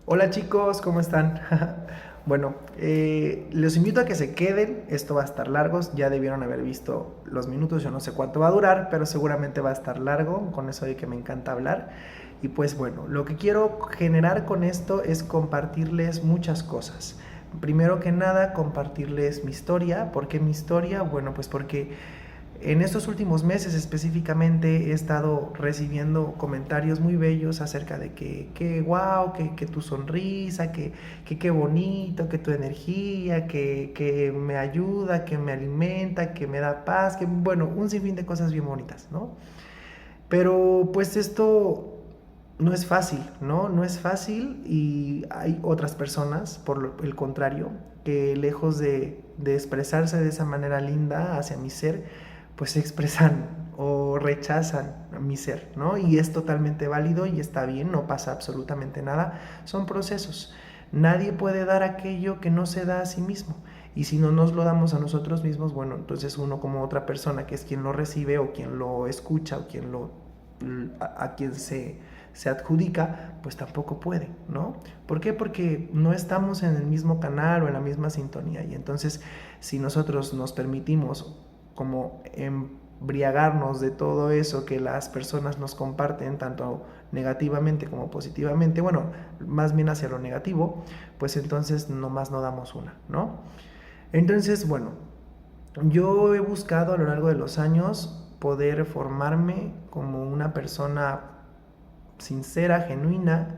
Hola chicos, ¿cómo están? Bueno, los invito a que se queden, esto va a estar largo, ya debieron haber visto los minutos, yo no sé cuánto va a durar, pero seguramente va a estar largo, con eso de que me encanta hablar. Y pues bueno, lo que quiero generar con esto es compartirles muchas cosas. Primero que nada, compartirles mi historia. ¿Por qué mi historia? Bueno, pues porque en estos últimos meses específicamente he estado recibiendo comentarios muy bellos acerca de que wow, que tu sonrisa, que bonito, que tu energía, que me ayuda, que me alimenta, que me da paz, que bueno, un sinfín de cosas bien bonitas, ¿no? Pero pues esto no es fácil, ¿no? No es fácil y hay otras personas, por el contrario, que lejos de expresarse de esa manera linda hacia mi ser, pues se expresan o rechazan a mi ser, ¿no? Y es totalmente válido y está bien, no pasa absolutamente nada, son procesos. Nadie puede dar aquello que no se da a sí mismo. Y si no nos lo damos a nosotros mismos, bueno, entonces uno como otra persona que es quien lo recibe o quien lo escucha o quien a quien se adjudica, pues tampoco puede, ¿no? ¿Por qué? Porque no estamos en el mismo canal o en la misma sintonía. Y entonces, si nosotros nos permitimos como embriagarnos de todo eso que las personas nos comparten, tanto negativamente como positivamente, bueno, más bien hacia lo negativo, pues entonces nomás no damos una, ¿no? Entonces, bueno, yo he buscado a lo largo de los años poder formarme como una persona sincera, genuina,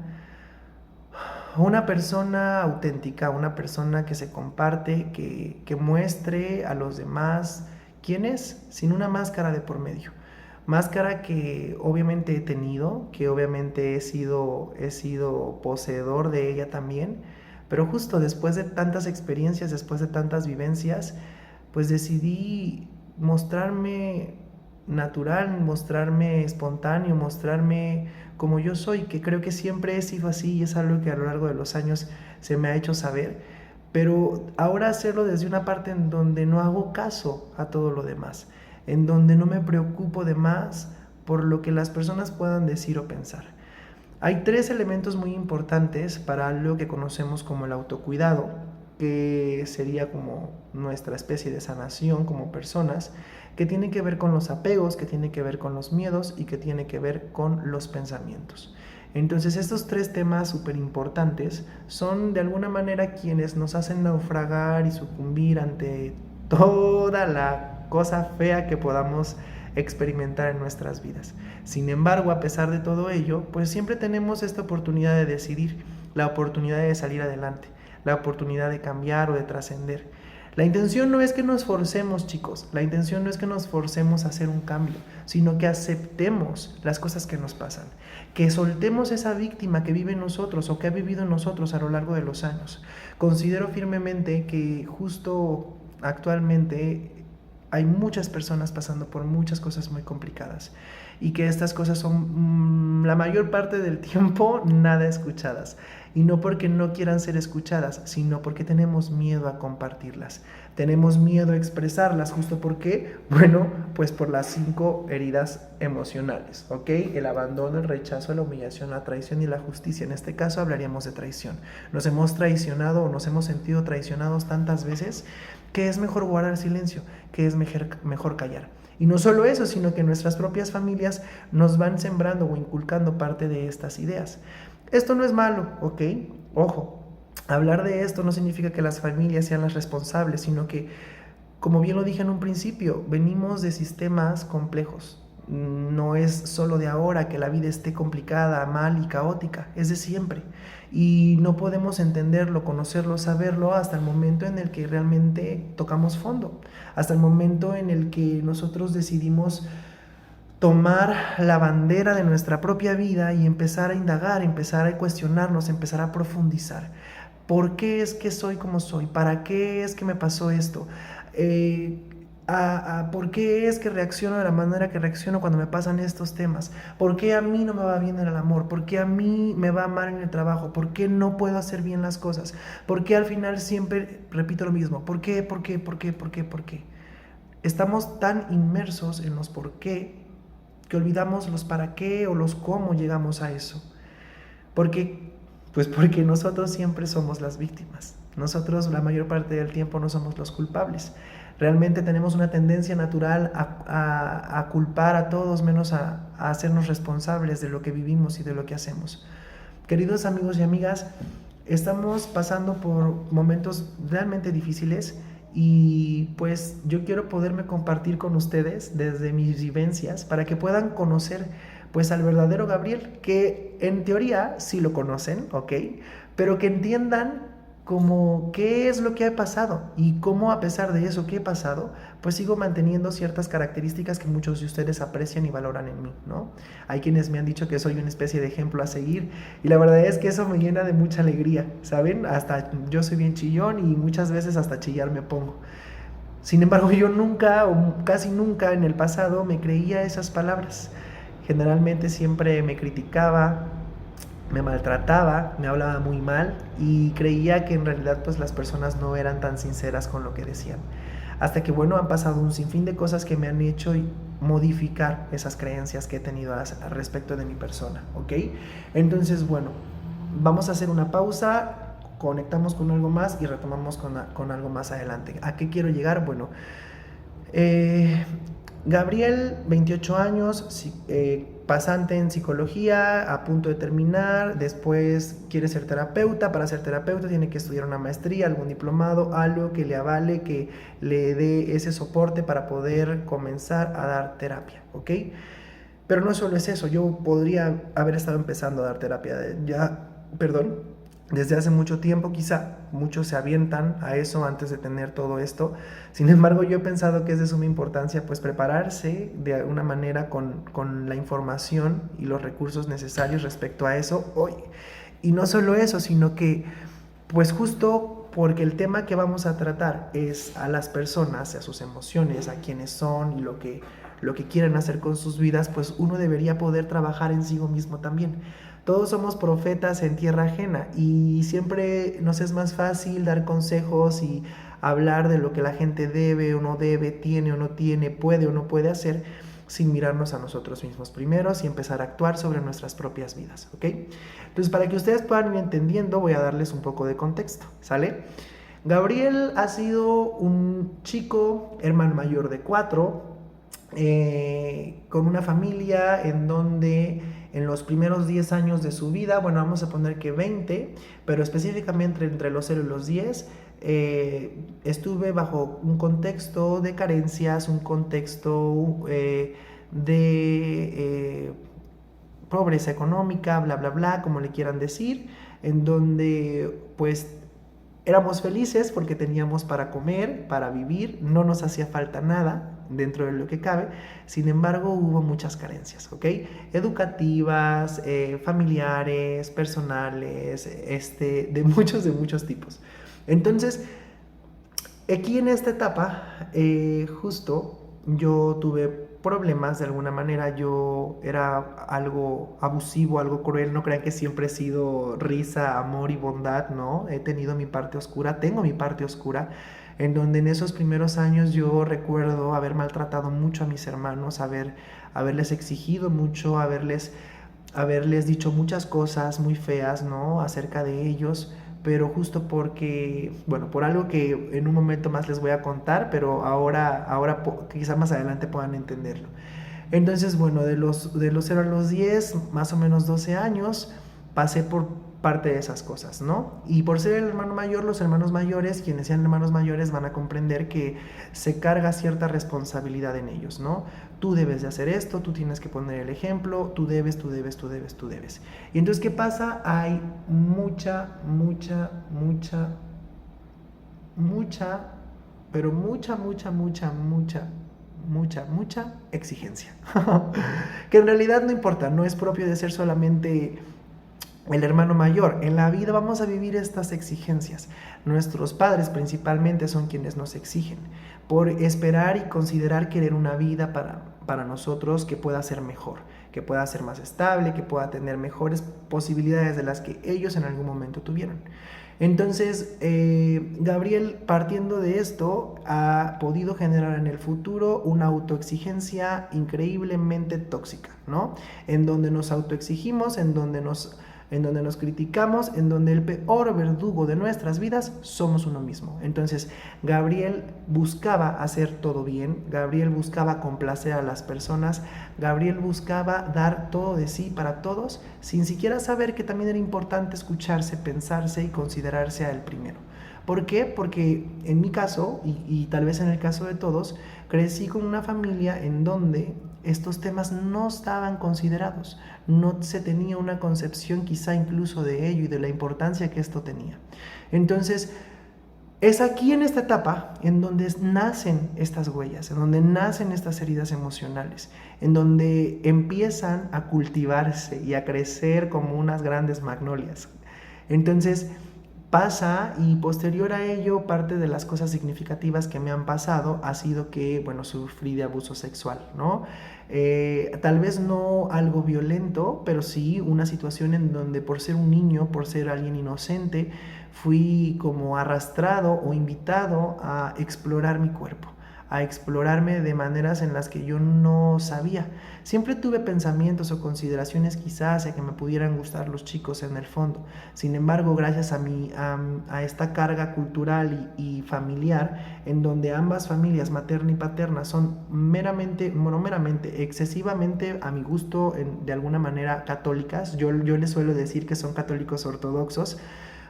una persona auténtica, una persona que se comparte, que muestre a los demás quién es, sin una máscara de por medio. Máscara que obviamente he tenido, que obviamente he sido poseedor de ella también, pero justo después de tantas experiencias, después de tantas vivencias, pues decidí mostrarme natural, mostrarme espontáneo, mostrarme como yo soy, que creo que siempre he sido así y es algo que a lo largo de los años se me ha hecho saber, pero ahora hacerlo desde una parte en donde no hago caso a todo lo demás, en donde no me preocupo de más por lo que las personas puedan decir o pensar. Hay tres elementos muy importantes para lo que conocemos como el autocuidado, que sería como nuestra especie de sanación como personas, que tiene que ver con los apegos, que tiene que ver con los miedos y que tiene que ver con los pensamientos. Entonces estos tres temas súper importantes son de alguna manera quienes nos hacen naufragar y sucumbir ante toda la cosa fea que podamos experimentar en nuestras vidas. Sin embargo, a pesar de todo ello, pues siempre tenemos esta oportunidad de decidir, la oportunidad de salir adelante, la oportunidad de cambiar o de trascender. La intención no es que nos forcemos, chicos, la intención no es que nos forcemos a hacer un cambio, sino que aceptemos las cosas que nos pasan, que soltemos esa víctima que vive en nosotros o que ha vivido en nosotros a lo largo de los años. Considero firmemente que justo actualmente hay muchas personas pasando por muchas cosas muy complicadas y que estas cosas son la mayor parte del tiempo nada escuchadas. Y no porque no quieran ser escuchadas, sino porque tenemos miedo a compartirlas. Tenemos miedo a expresarlas, justo porque, bueno, pues por las 5 heridas emocionales, ¿ok? El abandono, el rechazo, la humillación, la traición y la justicia. En este caso hablaríamos de traición. Nos hemos traicionado o nos hemos sentido traicionados tantas veces que es mejor guardar silencio, que es mejor callar. Y no solo eso, sino que nuestras propias familias nos van sembrando o inculcando parte de estas ideas. Esto no es malo, ¿ok? Ojo, hablar de esto no significa que las familias sean las responsables, sino que, como bien lo dije en un principio, venimos de sistemas complejos. No es solo de ahora que la vida esté complicada, mal y caótica, es de siempre. Y no podemos entenderlo, conocerlo, saberlo hasta el momento en el que realmente tocamos fondo, hasta el momento en el que nosotros decidimos tomar la bandera de nuestra propia vida y empezar a indagar, empezar a cuestionarnos, empezar a profundizar. ¿Por qué es que soy como soy? ¿Para qué es que me pasó esto? ¿Por qué es que reacciono de la manera que reacciono cuando me pasan estos temas? ¿Por qué a mí no me va bien en el amor? ¿Por qué a mí me va mal en el trabajo? ¿Por qué no puedo hacer bien las cosas? ¿Por qué al final siempre repito lo mismo? ¿Por qué? ¿Por qué? ¿Por qué? ¿Por qué? ¿Por qué? Estamos tan inmersos en los por qué que olvidamos los para qué o los cómo llegamos a eso. Porque Pues porque nosotros siempre somos las víctimas. Nosotros la mayor parte del tiempo no somos los culpables. Realmente tenemos una tendencia natural a culpar a todos menos a hacernos responsables de lo que vivimos y de lo que hacemos. Queridos amigos y amigas, estamos pasando por momentos realmente difíciles y pues yo quiero poderme compartir con ustedes desde mis vivencias para que puedan conocer pues al verdadero Gabriel, que en teoría sí lo conocen, ¿ok? Pero que entiendan como qué es lo que ha pasado y cómo a pesar de eso que he pasado, pues sigo manteniendo ciertas características que muchos de ustedes aprecian y valoran en mí, ¿no? Hay quienes me han dicho que soy una especie de ejemplo a seguir y la verdad es que eso me llena de mucha alegría, ¿saben? Hasta yo soy bien chillón y muchas veces hasta chillar me pongo. Sin embargo, yo nunca o casi nunca en el pasado me creía esas palabras. Generalmente siempre me criticaba, me maltrataba, me hablaba muy mal y creía que en realidad pues las personas no eran tan sinceras con lo que decían. Hasta que bueno, han pasado un sinfín de cosas que me han hecho modificar esas creencias que he tenido al respecto de mi persona, ¿ok? Entonces bueno, vamos a hacer una pausa, conectamos con algo más y retomamos con algo más adelante. ¿A qué quiero llegar? Bueno, eh, Gabriel, 28 años, pasante en psicología, a punto de terminar, después quiere ser terapeuta. Para ser terapeuta tiene que estudiar una maestría, algún diplomado, algo que le avale, que le dé ese soporte para poder comenzar a dar terapia, ¿ok? Pero no solo es eso, yo podría haber estado empezando a dar terapia desde hace mucho tiempo. Quizá muchos se avientan a eso antes de tener todo esto. Sin embargo, yo he pensado que es de suma importancia pues prepararse de alguna manera con la información y los recursos necesarios respecto a eso hoy. Y no solo eso, sino que pues justo porque el tema que vamos a tratar es a las personas, a sus emociones, a quiénes son y lo que quieren hacer con sus vidas, pues uno debería poder trabajar en sí mismo también. Todos somos profetas en tierra ajena y siempre nos es más fácil dar consejos y hablar de lo que la gente debe o no debe, tiene o no tiene, puede o no puede hacer, sin mirarnos a nosotros mismos primero y empezar a actuar sobre nuestras propias vidas, ¿ok? Entonces, para que ustedes puedan ir entendiendo, voy a darles un poco de contexto, ¿sale? Gabriel ha sido un chico, hermano mayor de 4, con una familia en donde en los primeros 10 años de su vida, bueno, vamos a poner que 20, pero específicamente entre los 0 y los 10, estuve bajo un contexto de carencias, un contexto de pobreza económica, bla, bla, bla, como le quieran decir, en donde pues éramos felices porque teníamos para comer, para vivir, no nos hacía falta nada dentro de lo que cabe. Sin embargo, hubo muchas carencias, ¿ok? Educativas, familiares, personales, de muchos tipos. Entonces, aquí en esta etapa, justo yo tuve problemas de alguna manera. Yo era algo abusivo, algo cruel. No crean que siempre he sido risa, amor y bondad, ¿no? He tenido mi parte oscura, tengo mi parte oscura, en donde en esos primeros años yo recuerdo haber maltratado mucho a mis hermanos, haberles exigido mucho, haberles dicho muchas cosas muy feas, ¿no? Acerca de ellos, pero justo porque, bueno, por algo que en un momento más les voy a contar, pero ahora quizá más adelante puedan entenderlo. Entonces, bueno, de los 0 a los 10, más o menos 12 años, pasé por parte de esas cosas, ¿no? Y por ser el hermano mayor, los hermanos mayores, quienes sean hermanos mayores van a comprender que se carga cierta responsabilidad en ellos, ¿no? Tú debes de hacer esto, tú tienes que poner el ejemplo, tú debes. Y entonces, ¿qué pasa? Hay mucha exigencia. Que en realidad no importa, no es propio de ser solamente el hermano mayor. En la vida vamos a vivir estas exigencias. Nuestros padres principalmente son quienes nos exigen por esperar y considerar querer una vida para nosotros que pueda ser mejor, que pueda ser más estable, que pueda tener mejores posibilidades de las que ellos en algún momento tuvieron. Entonces, Gabriel, partiendo de esto, ha podido generar en el futuro una autoexigencia increíblemente tóxica, ¿no? En donde nos autoexigimos, en donde nos en donde nos criticamos, en donde el peor verdugo de nuestras vidas somos uno mismo. Entonces, Gabriel buscaba hacer todo bien, Gabriel buscaba complacer a las personas, Gabriel buscaba dar todo de sí para todos, sin siquiera saber que también era importante escucharse, pensarse y considerarse a él primero. ¿Por qué? Porque en mi caso, y tal vez en el caso de todos, crecí con una familia en donde estos temas no estaban considerados, no se tenía una concepción quizá incluso de ello y de la importancia que esto tenía. Entonces, es aquí en esta etapa en donde nacen estas huellas, en donde nacen estas heridas emocionales, en donde empiezan a cultivarse y a crecer como unas grandes magnolias. Entonces, pasa y posterior a ello, parte de las cosas significativas que me han pasado ha sido que, bueno, sufrí de abuso sexual, ¿no? Tal vez no algo violento, pero sí una situación en donde por ser un niño, por ser alguien inocente, fui como arrastrado o invitado a explorar mi cuerpo, a explorarme de maneras en las que yo no sabía. Siempre tuve pensamientos o consideraciones quizás de que me pudieran gustar los chicos en el fondo. Sin embargo, gracias a esta carga cultural y familiar, en donde ambas familias, materna y paterna, son excesivamente a mi gusto, de alguna manera católicas, yo les suelo decir que son católicos ortodoxos,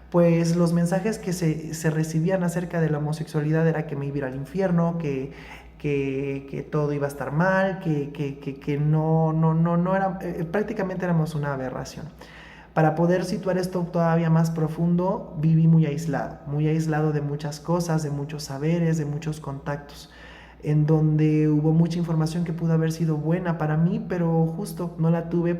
pues los mensajes que se recibían acerca de la homosexualidad era que me iba a ir al infierno, que todo iba a estar mal, que no era, prácticamente éramos una aberración. Para poder situar esto todavía más profundo, viví muy aislado de muchas cosas, de muchos saberes, de muchos contactos, en donde hubo mucha información que pudo haber sido buena para mí, pero justo no la tuve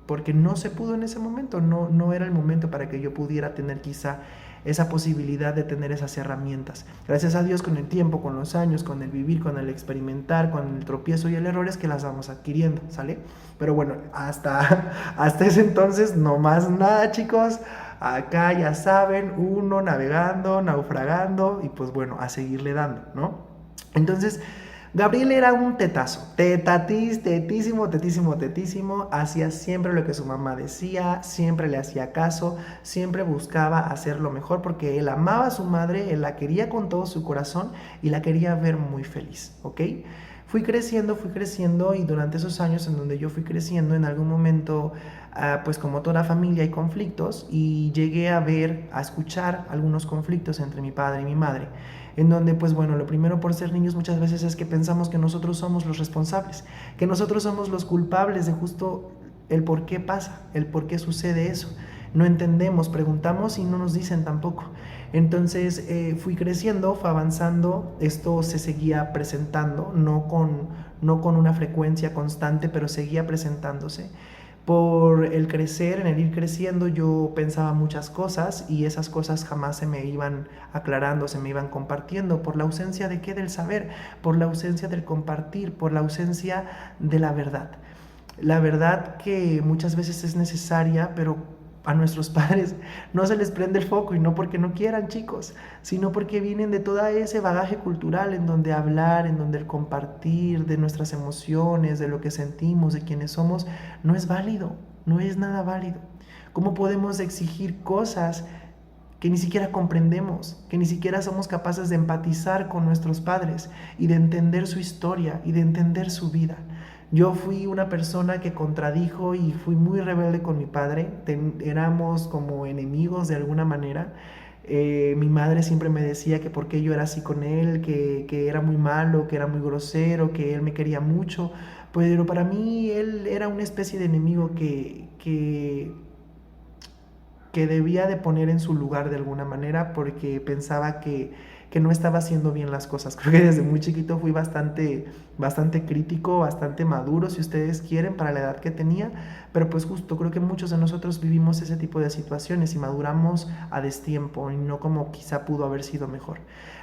porque no se pudo en ese momento, no era el momento para que yo pudiera tener quizá esa posibilidad de tener esas herramientas. Gracias a Dios, con el tiempo, con los años, con el vivir, con el experimentar, con el tropiezo y el error es que las vamos adquiriendo, ¿sale? Pero bueno, hasta ese entonces no más nada, chicos. Acá ya saben, uno navegando, naufragando y pues bueno, a seguirle dando, ¿no? Entonces, Gabriel era un tetazo, tetísimo, hacía siempre lo que su mamá decía, siempre le hacía caso, siempre buscaba hacer lo mejor porque él amaba a su madre, él la quería con todo su corazón y la quería ver muy feliz, ¿ok? Fui creciendo y durante esos años en donde yo fui creciendo, en algún momento, pues como toda familia hay conflictos y llegué a escuchar algunos conflictos entre mi padre y mi madre, en donde pues bueno, lo primero por ser niños muchas veces es que pensamos que nosotros somos los responsables, que nosotros somos los culpables de justo el por qué pasa, el por qué sucede eso. No entendemos, preguntamos y no nos dicen tampoco. Entonces fui creciendo, fue avanzando, esto se seguía presentando, no con una frecuencia constante, pero seguía presentándose. Por el crecer, en el ir creciendo, yo pensaba muchas cosas y esas cosas jamás se me iban aclarando, se me iban compartiendo, por la ausencia de qué, del saber, por la ausencia del compartir, por la ausencia de la verdad. La verdad que muchas veces es necesaria, pero a nuestros padres no se les prende el foco, y no porque no quieran, chicos, sino porque vienen de todo ese bagaje cultural en donde hablar, en donde el compartir de nuestras emociones, de lo que sentimos, de quienes somos, no es válido, no es nada válido. ¿Cómo podemos exigir cosas que ni siquiera comprendemos, que ni siquiera somos capaces de empatizar con nuestros padres y de entender su historia y de entender su vida? Yo fui una persona que contradijo y fui muy rebelde con mi padre, éramos como enemigos de alguna manera. Mi madre siempre me decía que por qué yo era así con él, que era muy malo, que era muy grosero, que él me quería mucho, pero para mí él era una especie de enemigo que debía de poner en su lugar de alguna manera, porque pensaba que no estaba haciendo bien las cosas. Creo que desde muy chiquito fui bastante crítico, bastante maduro, si ustedes quieren, para la edad que tenía, pero pues justo creo que muchos de nosotros vivimos ese tipo de situaciones y maduramos a destiempo y no como quizá pudo haber sido mejor.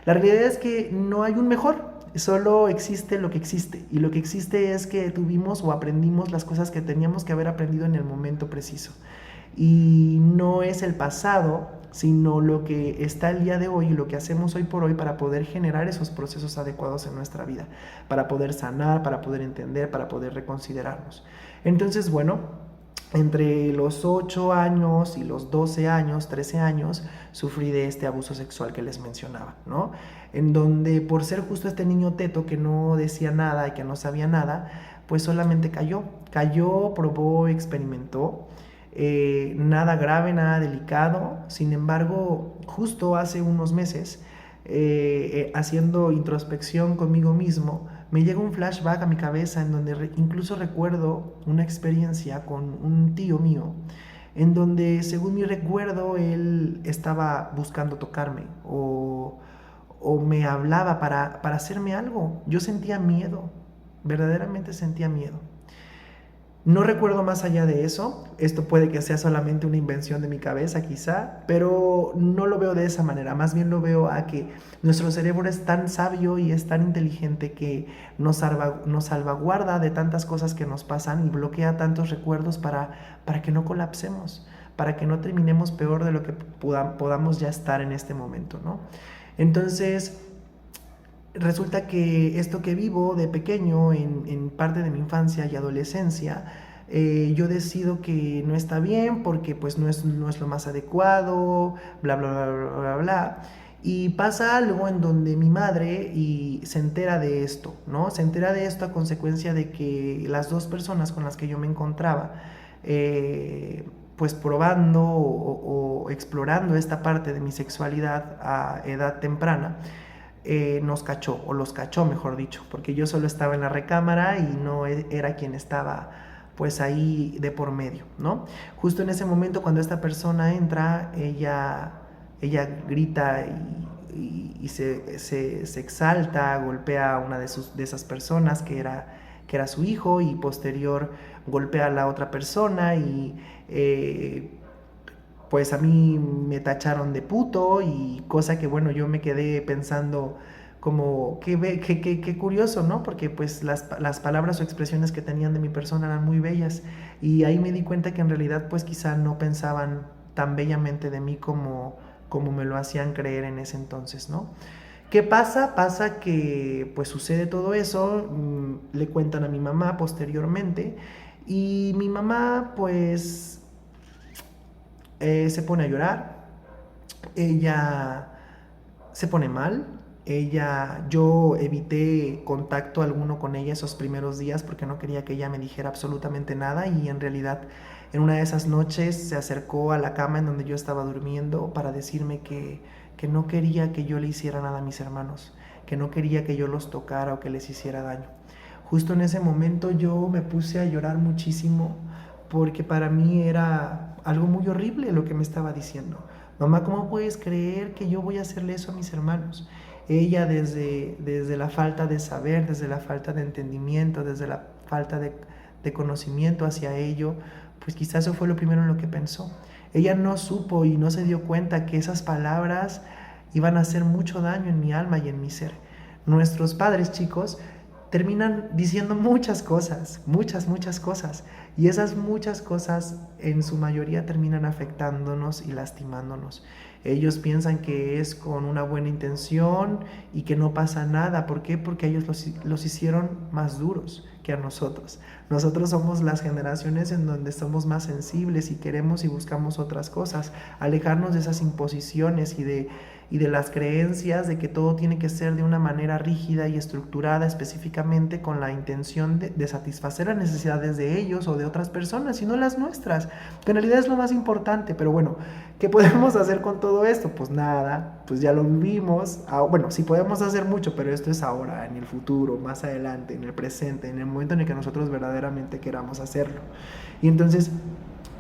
La realidad es que no hay un mejor, solo existe lo que existe, y lo que existe es que tuvimos o aprendimos las cosas que teníamos que haber aprendido en el momento preciso. Y no es el pasado, sino lo que está el día de hoy y lo que hacemos hoy por hoy para poder generar esos procesos adecuados en nuestra vida, para poder sanar, para poder entender, para poder reconsiderarnos. Entonces, bueno, Entre los 8 años y los 12 años, 13 años, sufrí de este abuso sexual que les mencionaba, ¿no? En donde por ser justo este niño teto que no decía nada y que no sabía nada, pues solamente cayó, probó, experimentó, nada grave, nada delicado. Sin embargo, justo hace unos meses, haciendo introspección conmigo mismo, me llega un flashback a mi cabeza en donde incluso recuerdo una experiencia con un tío mío, en donde según mi recuerdo él estaba buscando tocarme o me hablaba para hacerme algo. Yo sentía miedo, verdaderamente sentía miedo. No recuerdo más allá de eso, esto puede que sea solamente una invención de mi cabeza quizá, pero no lo veo de esa manera, más bien lo veo a que nuestro cerebro es tan sabio y es tan inteligente que nos salvaguarda de tantas cosas que nos pasan y bloquea tantos recuerdos para que no colapsemos, para que no terminemos peor de lo que podamos ya estar en este momento, ¿no? Entonces, resulta que esto que vivo de pequeño, en parte de mi infancia y adolescencia, yo decido que no está bien porque pues no es lo más adecuado, bla, bla, bla, bla, bla, bla. Y pasa algo en donde mi madre se entera de esto, ¿no? Se entera de esto a consecuencia de que las dos personas con las que yo me encontraba, pues probando o explorando esta parte de mi sexualidad a edad temprana, nos cachó, o los cachó mejor dicho, porque yo solo estaba en la recámara y no era quien estaba pues ahí de por medio, ¿no? Justo en ese momento cuando esta persona entra, ella grita y se exalta, golpea a una de esas personas que era su hijo, y posterior golpea a la otra persona y pues a mí me tacharon de puto, y cosa que bueno, yo me quedé pensando como qué curioso, ¿no? Porque pues las palabras o expresiones que tenían de mi persona eran muy bellas, y ahí me di cuenta que en realidad pues quizá no pensaban tan bellamente de mí como me lo hacían creer en ese entonces, ¿no? ¿Qué pasa? Pasa que pues sucede todo eso, le cuentan a mi mamá posteriormente, y mi mamá pues se pone a llorar, ella se pone mal, yo evité contacto alguno con ella esos primeros días porque no quería que ella me dijera absolutamente nada, y en realidad en una de esas noches se acercó a la cama en donde yo estaba durmiendo para decirme que no quería que yo le hiciera nada a mis hermanos, que no quería que yo los tocara o que les hiciera daño. Justo en ese momento yo me puse a llorar muchísimo porque para mí era algo muy horrible lo que me estaba diciendo. Mamá, ¿cómo puedes creer que yo voy a hacerle eso a mis hermanos? Ella desde la falta de saber, desde la falta de entendimiento, desde la falta de conocimiento hacia ello, pues quizás eso fue lo primero en lo que pensó. Ella no supo y no se dio cuenta que esas palabras iban a hacer mucho daño en mi alma y en mi ser. Nuestros padres, chicos, terminan diciendo muchas cosas, muchas cosas, y esas muchas cosas en su mayoría terminan afectándonos y lastimándonos. Ellos piensan que es con una buena intención y que no pasa nada. ¿Por qué? Porque ellos los hicieron más duros que a nosotros. Nosotros somos las generaciones en donde somos más sensibles y queremos y buscamos otras cosas, alejarnos de esas imposiciones y de las creencias de que todo tiene que ser de una manera rígida y estructurada específicamente con la intención de satisfacer las necesidades de ellos o de otras personas y no las nuestras, que en realidad es lo más importante. Pero bueno, ¿qué podemos hacer con todo esto? Pues nada, pues ya lo vivimos. Bueno, sí podemos hacer mucho, pero esto es ahora, en el futuro, más adelante, en el presente, en el momento en el que nosotros verdaderamente queramos hacerlo. Y entonces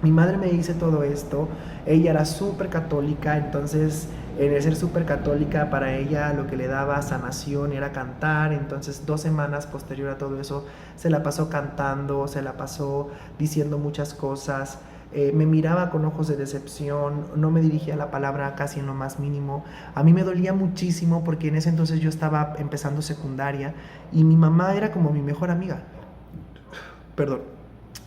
mi madre me dice todo esto. Ella era súper católica, entonces en el ser súper católica para ella lo que le daba sanación era cantar. Entonces 2 semanas posterior a todo eso se la pasó cantando, se la pasó diciendo muchas cosas. Me miraba con ojos de decepción, no me dirigía la palabra casi en lo más mínimo. A mí me dolía muchísimo porque en ese entonces yo estaba empezando secundaria y mi mamá era como mi mejor amiga. Perdón.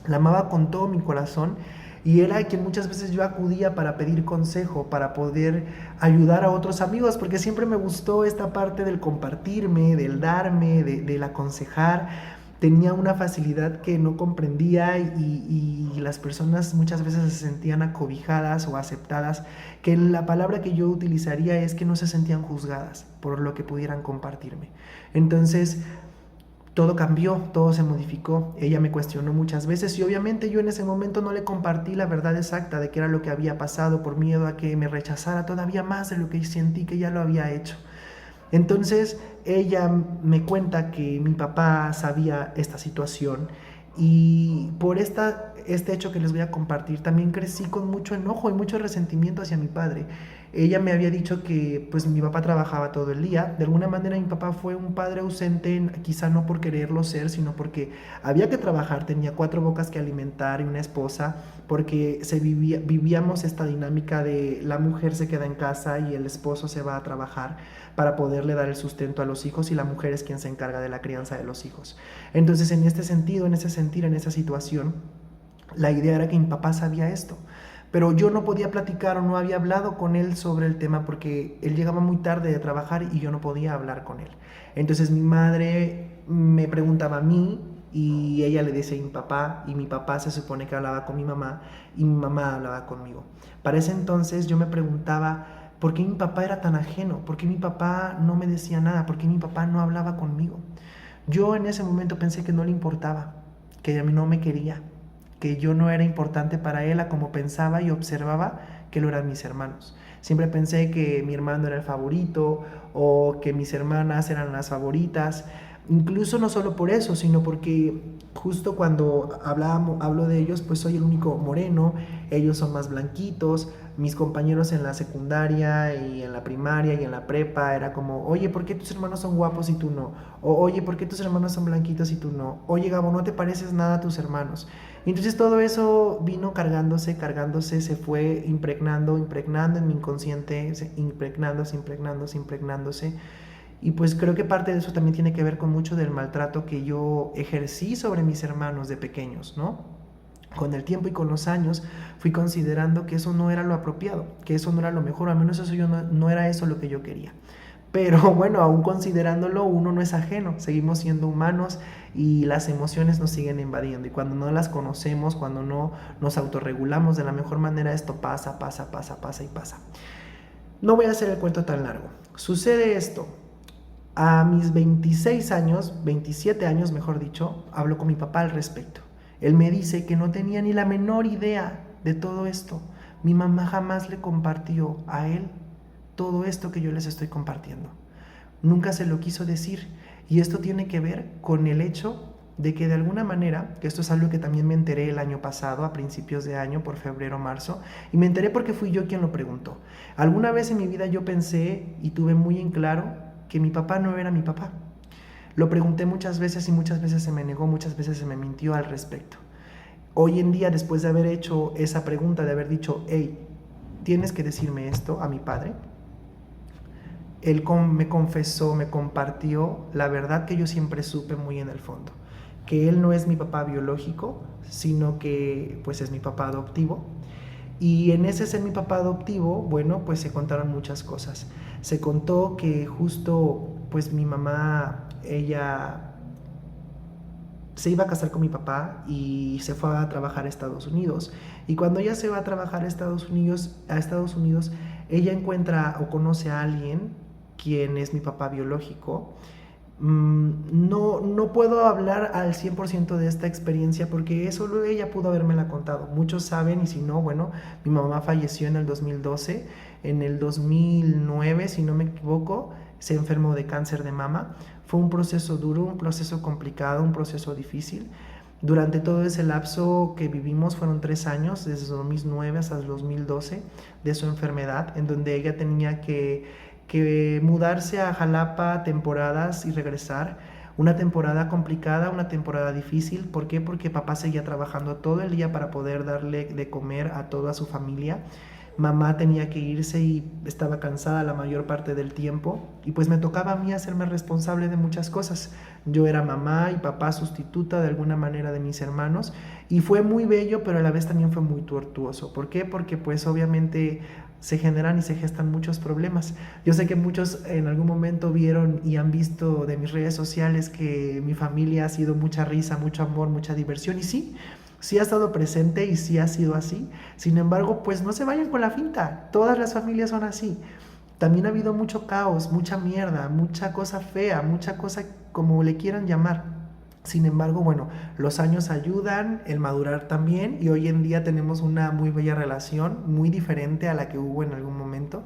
La amaba con todo mi corazón y era a quien muchas veces yo acudía para pedir consejo, para poder ayudar a otros amigos, porque siempre me gustó esta parte del compartirme, del darme, del aconsejar. tenía una facilidad que no comprendía y las personas muchas veces se sentían acobijadas o aceptadas, que la palabra que yo utilizaría es que no se sentían juzgadas por lo que pudieran compartirme. Entonces, todo cambió, todo se modificó. Ella me cuestionó muchas veces y obviamente yo en ese momento no le compartí la verdad exacta de qué era lo que había pasado por miedo a que me rechazara todavía más de lo que sentí que ya lo había hecho. Entonces ella me cuenta que mi papá sabía esta situación y por este hecho que les voy a compartir también crecí con mucho enojo y mucho resentimiento hacia mi padre. Ella me había dicho que pues mi papá trabajaba todo el día. De alguna manera mi papá fue un padre ausente, quizá no por quererlo ser, sino porque había que trabajar, tenía 4 bocas que alimentar y una esposa, porque vivíamos esta dinámica de la mujer se queda en casa y el esposo se va a trabajar para poderle dar el sustento a los hijos y la mujer es quien se encarga de la crianza de los hijos. Entonces en este sentido, en ese sentir, en esa situación, la idea era que mi papá sabía esto. Pero yo no podía platicar o no había hablado con él sobre el tema porque él llegaba muy tarde de trabajar y yo no podía hablar con él. Entonces mi madre me preguntaba a mí y ella le decía a mi papá y mi papá se supone que hablaba con mi mamá y mi mamá hablaba conmigo. Para ese entonces yo me preguntaba por qué mi papá era tan ajeno, por qué mi papá no me decía nada, por qué mi papá no hablaba conmigo. Yo en ese momento pensé que no le importaba, que a mí no me quería, que yo no era importante para él a como pensaba y observaba que lo eran mis hermanos. Siempre pensé que mi hermano era el favorito o que mis hermanas eran las favoritas. Incluso no solo por eso, sino porque justo cuando hablo de ellos, pues soy el único moreno, ellos son más blanquitos, mis compañeros en la secundaria y en la primaria y en la prepa era como, oye, ¿por qué tus hermanos son guapos y tú no? O oye, ¿por qué tus hermanos son blanquitos y tú no? Oye, Gabo, no te pareces nada a tus hermanos. Y entonces todo eso vino cargándose, se fue impregnando en mi inconsciente, impregnándose. Y pues creo que parte de eso también tiene que ver con mucho del maltrato que yo ejercí sobre mis hermanos de pequeños, ¿no? Con el tiempo y con los años fui considerando que eso no era lo apropiado, que eso no era lo mejor, al menos eso yo no era eso lo que yo quería. Pero bueno, aún considerándolo, uno no es ajeno, seguimos siendo humanos y las emociones nos siguen invadiendo. Y cuando no las conocemos, cuando no nos autorregulamos de la mejor manera, esto pasa y pasa. No voy a hacer el cuento tan largo. Sucede esto. A mis 26 años, 27 años mejor dicho, hablo con mi papá al respecto. Él me dice que no tenía ni la menor idea de todo esto. Mi mamá jamás le compartió a él todo esto que yo les estoy compartiendo. Nunca se lo quiso decir. Y esto tiene que ver con el hecho de que de alguna manera, que esto es algo que también me enteré el año pasado, a principios de año, por febrero, marzo, y me enteré porque fui yo quien lo preguntó. Alguna vez en mi vida yo pensé y tuve muy en claro que mi papá no era mi papá. Lo pregunté muchas veces y muchas veces se me negó, muchas veces se me mintió al respecto. Hoy en día, después de haber hecho esa pregunta, de haber dicho, hey, tienes que decirme esto a mi padre, él me confesó, me compartió la verdad que yo siempre supe muy en el fondo, que él no es mi papá biológico, sino que pues es mi papá adoptivo. Y en ese ser mi papá adoptivo, bueno, pues se contaron muchas cosas. Se contó que justo pues mi mamá, ella se iba a casar con mi papá y se fue a trabajar a Estados Unidos. Y cuando ella se va a trabajar a Estados Unidos, ella encuentra o conoce a alguien quien es mi papá biológico. No puedo hablar al 100% de esta experiencia porque solo ella pudo habérmela contado. Muchos saben y si no, bueno, mi mamá falleció en el 2012. En el 2009, si no me equivoco, se enfermó de cáncer de mama. Fue un proceso duro, un proceso complicado, un proceso difícil. Durante todo ese lapso que vivimos fueron 3 años, desde 2009 hasta el 2012, de su enfermedad, en donde ella tenía que mudarse a Jalapa temporadas y regresar. Una temporada complicada, una temporada difícil. ¿Por qué? Porque papá seguía trabajando todo el día para poder darle de comer a toda su familia. mamá tenía que irse y estaba cansada la mayor parte del tiempo y pues me tocaba a mí hacerme responsable de muchas cosas. Yo era mamá y papá sustituta de alguna manera de mis hermanos y fue muy bello, pero a la vez también fue muy tortuoso. ¿Por qué? Porque pues obviamente se generan y se gestan muchos problemas. Yo sé que muchos en algún momento vieron y han visto de mis redes sociales que mi familia ha sido mucha risa, mucho amor, mucha diversión y sí, sí ha estado presente y sí ha sido así. Sin embargo, pues no se vayan con la finta. Todas las familias son así. También ha habido mucho caos, mucha mierda, mucha cosa fea, mucha cosa como le quieran llamar. Sin embargo, bueno, los años ayudan, el madurar también, y hoy en día tenemos una muy bella relación, muy diferente a la que hubo en algún momento.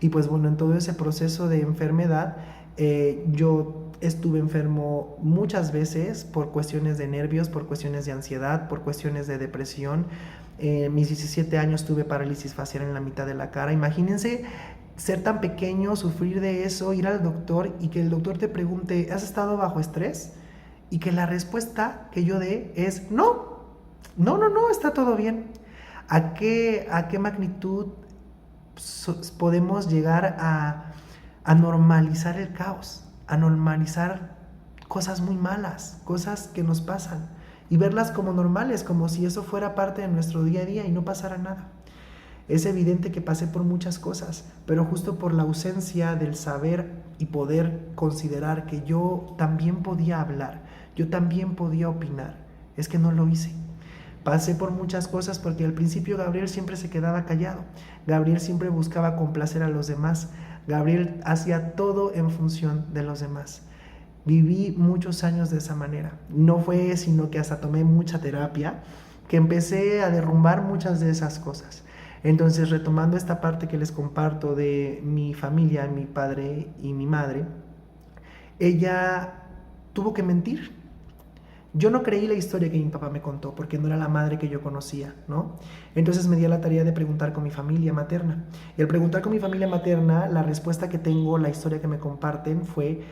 Y pues bueno, en todo ese proceso de enfermedad, yo estuve enfermo muchas veces por cuestiones de nervios, por cuestiones de ansiedad, por cuestiones de depresión. Mis 17 años tuve parálisis facial en la mitad de la cara. Imagínense ser tan pequeño, sufrir de eso, ir al doctor y que el doctor te pregunte, ¿has estado bajo estrés? Y que la respuesta que yo dé es no, no, no, no, está todo bien. A qué magnitud podemos llegar a normalizar el caos, a normalizar cosas muy malas, cosas que nos pasan y verlas como normales, como si eso fuera parte de nuestro día a día y no pasara nada? Es evidente que pasé por muchas cosas, pero justo por la ausencia del saber y poder considerar que yo también podía hablar, yo también podía opinar, es que no lo hice. Pasé por muchas cosas porque al principio Gabriel siempre se quedaba callado. Gabriel siempre buscaba complacer a los demás. Gabriel hacía todo en función de los demás. Viví muchos años de esa manera. No fue sino que hasta tomé mucha terapia que empecé a derrumbar muchas de esas cosas. Entonces, retomando esta parte que les comparto de mi familia, mi padre y mi madre, ella tuvo que mentir. Yo no creí la historia que mi papá me contó porque no era la madre que yo conocía, ¿no? Entonces me di a la tarea de preguntar con mi familia materna. Y al preguntar con mi familia materna, la respuesta que tengo, la historia que me comparten fue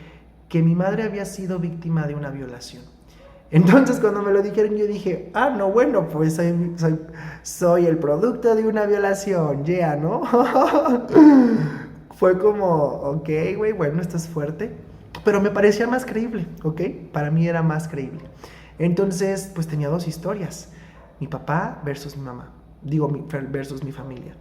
que mi madre había sido víctima de una violación. Entonces cuando me lo dijeron yo dije, ah, no, bueno, pues soy el producto de una violación, ya, ¿no? Fue como, ok, güey, bueno, esto es fuerte, pero me parecía más creíble, ¿ok? Para mí era más creíble. Entonces, pues tenía dos historias, mi papá versus mi mamá, versus mi familia,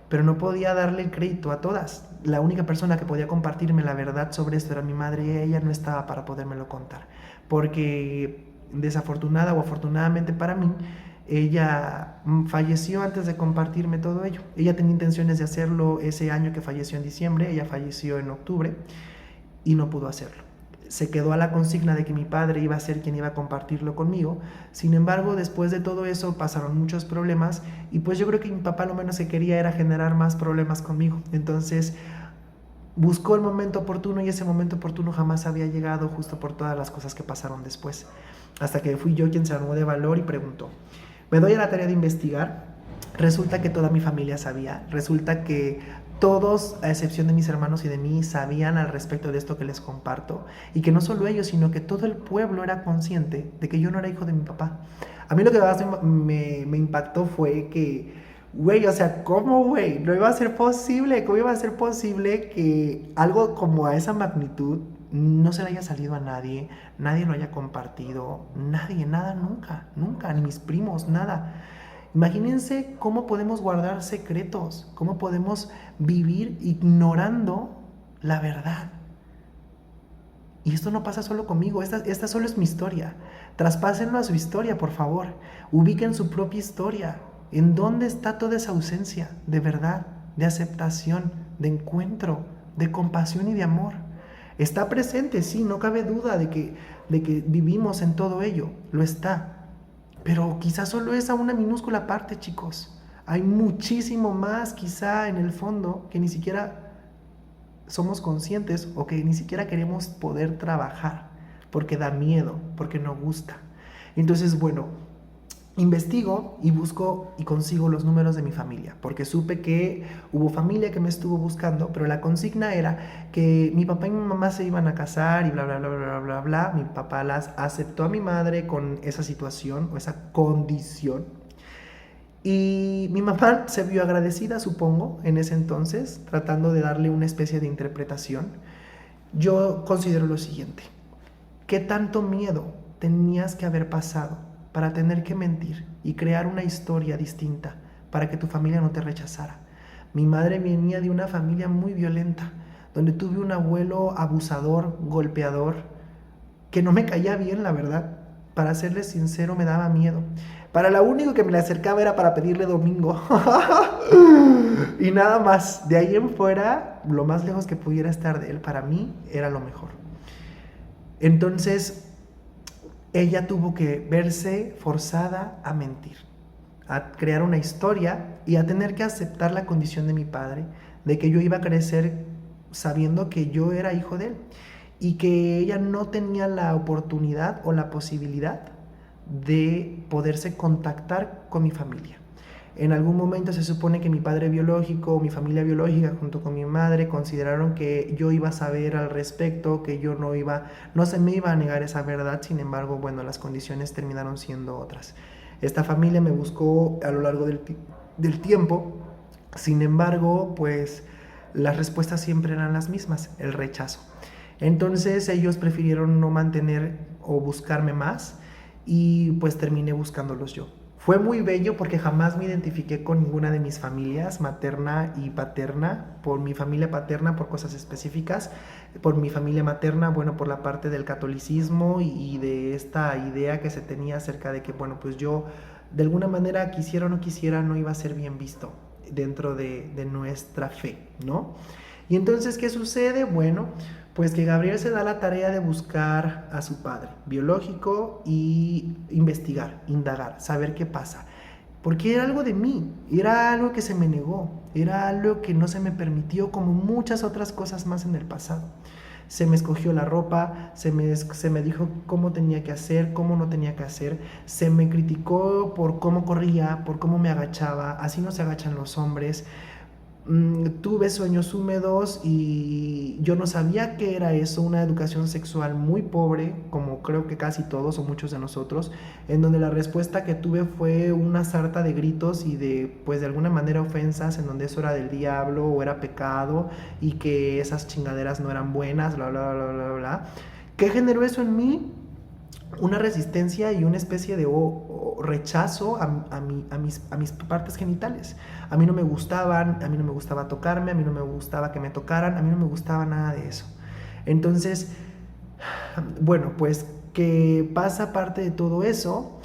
pero no podía darle el crédito a todas. La única persona que podía compartirme la verdad sobre esto era mi madre y ella no estaba para podérmelo contar, porque desafortunada o afortunadamente para mí, ella falleció antes de compartirme todo ello. Ella tenía intenciones de hacerlo ese año que falleció en diciembre, ella falleció en octubre y no pudo hacerlo. Se quedó a la consigna de que mi padre iba a ser quien iba a compartirlo conmigo. Sin embargo, después de todo eso pasaron muchos problemas y pues yo creo que mi papá lo menos que quería era generar más problemas conmigo. Entonces buscó el momento oportuno y ese momento oportuno jamás había llegado, justo por todas las cosas que pasaron después. Hasta que fui yo quien se armó de valor y preguntó. Me doy a la tarea de investigar. Resulta que toda mi familia sabía. Resulta que todos, a excepción de mis hermanos y de mí, sabían al respecto de esto que les comparto. Y que no solo ellos, sino que todo el pueblo era consciente de que yo no era hijo de mi papá. A mí lo que más me impactó fue que, güey, o sea, ¿cómo, güey? No iba a ser posible. ¿Cómo iba a ser posible que algo como a esa magnitud no se le haya salido a nadie, nadie lo haya compartido, nadie, nada, nunca, nunca, ni mis primos, nada? Imagínense cómo podemos guardar secretos, cómo podemos vivir ignorando la verdad. Y esto no pasa solo conmigo, esta solo es mi historia. Traspásenlo a su historia, por favor. Ubiquen su propia historia. ¿En dónde está toda esa ausencia de verdad, de aceptación, de encuentro, de compasión y de amor? Está presente, sí, no cabe duda de que vivimos en todo ello, lo está. Pero quizás solo es a una minúscula parte, chicos. Hay muchísimo más quizá en el fondo que ni siquiera somos conscientes o que ni siquiera queremos poder trabajar porque da miedo, porque no gusta. Entonces, bueno, investigo y busco y consigo los números de mi familia, porque supe que hubo familia que me estuvo buscando, pero la consigna era que mi papá y mi mamá se iban a casar y bla, bla, bla, bla, bla, bla. Mi papá las aceptó a mi madre con esa situación o esa condición Y mi mamá se vio agradecida, supongo, en ese entonces, tratando de darle una especie de interpretación. Yo considero lo siguiente: ¿qué tanto miedo tenías que haber pasado para tener que mentir y crear una historia distinta para que tu familia no te rechazara? Mi madre venía de una familia muy violenta, donde tuve un abuelo abusador, golpeador, que no me caía bien, la verdad. Para serles sincero, me daba miedo. Para lo único que me le acercaba era para pedirle domingo. Y nada más. De ahí en fuera, lo más lejos que pudiera estar de él, para mí, era lo mejor. Entonces, ella tuvo que verse forzada a mentir, a crear una historia y a tener que aceptar la condición de mi padre, de que yo iba a crecer sabiendo que yo era hijo de él y que ella no tenía la oportunidad o la posibilidad de poderse contactar con mi familia. En algún momento se supone que mi padre biológico, mi familia biológica junto con mi madre consideraron que yo iba a saber al respecto, que yo no se me iba a negar esa verdad. Sin embargo, bueno, las condiciones terminaron siendo otras. Esta familia me buscó a lo largo del tiempo. Sin embargo, pues las respuestas siempre eran las mismas: el rechazo. Entonces ellos prefirieron no mantener o buscarme más, y pues terminé buscándolos yo. Fue muy bello porque jamás me identifiqué con ninguna de mis familias, materna y paterna. Por mi familia paterna por cosas específicas, por mi familia materna, bueno, por la parte del catolicismo y de esta idea que se tenía acerca de que, bueno, pues yo de alguna manera, quisiera o no quisiera, no iba a ser bien visto dentro de nuestra fe, ¿no? Y entonces, ¿qué sucede? Bueno, pues que Gabriel se da la tarea de buscar a su padre biológico y investigar, indagar, saber qué pasa. Porque era algo de mí, era algo que se me negó, era algo que no se me permitió, como muchas otras cosas más en el pasado. Se me escogió la ropa, se me dijo cómo tenía que hacer, cómo no tenía que hacer, se me criticó por cómo corría, por cómo me agachaba. Así no se agachan los hombres. Tuve sueños húmedos y yo no sabía qué era eso, una educación sexual muy pobre, como creo que casi todos o muchos de nosotros, en donde la respuesta que tuve fue una sarta de gritos y de, pues de alguna manera, ofensas, en donde eso era del diablo o era pecado y que esas chingaderas no eran buenas, bla, bla, bla, bla, bla. ¿Qué generó eso en mí? Una resistencia y una especie de rechazo a mis partes genitales. A mí no me gustaban, a mí no me gustaba tocarme, a mí no me gustaba que me tocaran, a mí no me gustaba nada de eso. Entonces, bueno, pues que pasa parte de todo eso,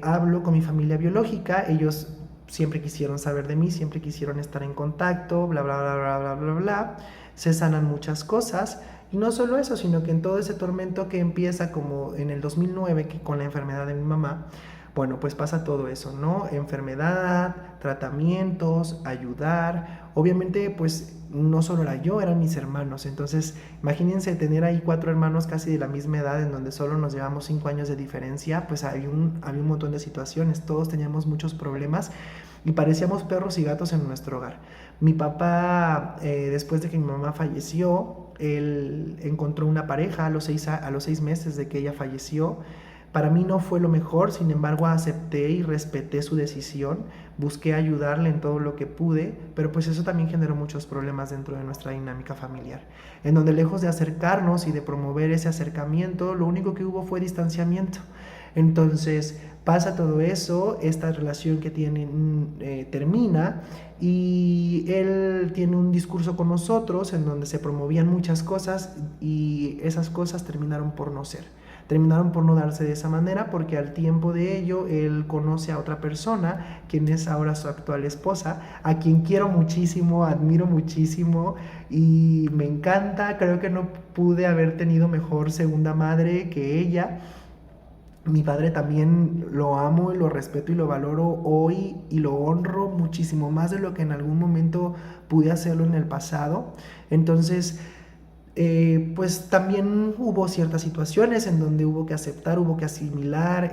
hablo con mi familia biológica, ellos siempre quisieron saber de mí, siempre quisieron estar en contacto, bla, bla, bla, bla, bla, bla, bla. Se sanan muchas cosas. Y no solo eso, sino que en todo ese tormento que empieza como en el 2009, que con la enfermedad de mi mamá, bueno, pues pasa todo eso, ¿no? Enfermedad, tratamientos, ayudar. Obviamente, pues no solo era yo, eran mis hermanos. Entonces, imagínense tener ahí 4 hermanos casi de la misma edad, en donde solo nos llevamos 5 años de diferencia. Pues había un montón de situaciones, todos teníamos muchos problemas y parecíamos perros y gatos en nuestro hogar. Mi papá, después de que mi mamá falleció, él encontró una pareja a los 6 meses de que ella falleció. Para mí no fue lo mejor, sin embargo acepté y respeté su decisión, busqué ayudarle en todo lo que pude, pero pues eso también generó muchos problemas dentro de nuestra dinámica familiar, en donde lejos de acercarnos y de promover ese acercamiento, lo único que hubo fue distanciamiento. Entonces pasa todo eso, esta relación que tienen termina y él tiene un discurso con nosotros en donde se promovían muchas cosas y esas cosas terminaron por no ser. Terminaron por no darse de esa manera porque al tiempo de ello él conoce a otra persona, quien es ahora su actual esposa, a quien quiero muchísimo, admiro muchísimo y me encanta. Creo que no pude haber tenido mejor segunda madre que ella. Mi padre también lo amo y lo respeto y lo valoro hoy y lo honro muchísimo más de lo que en algún momento pude hacerlo en el pasado. Entonces, pues también hubo ciertas situaciones en donde hubo que aceptar, hubo que asimilar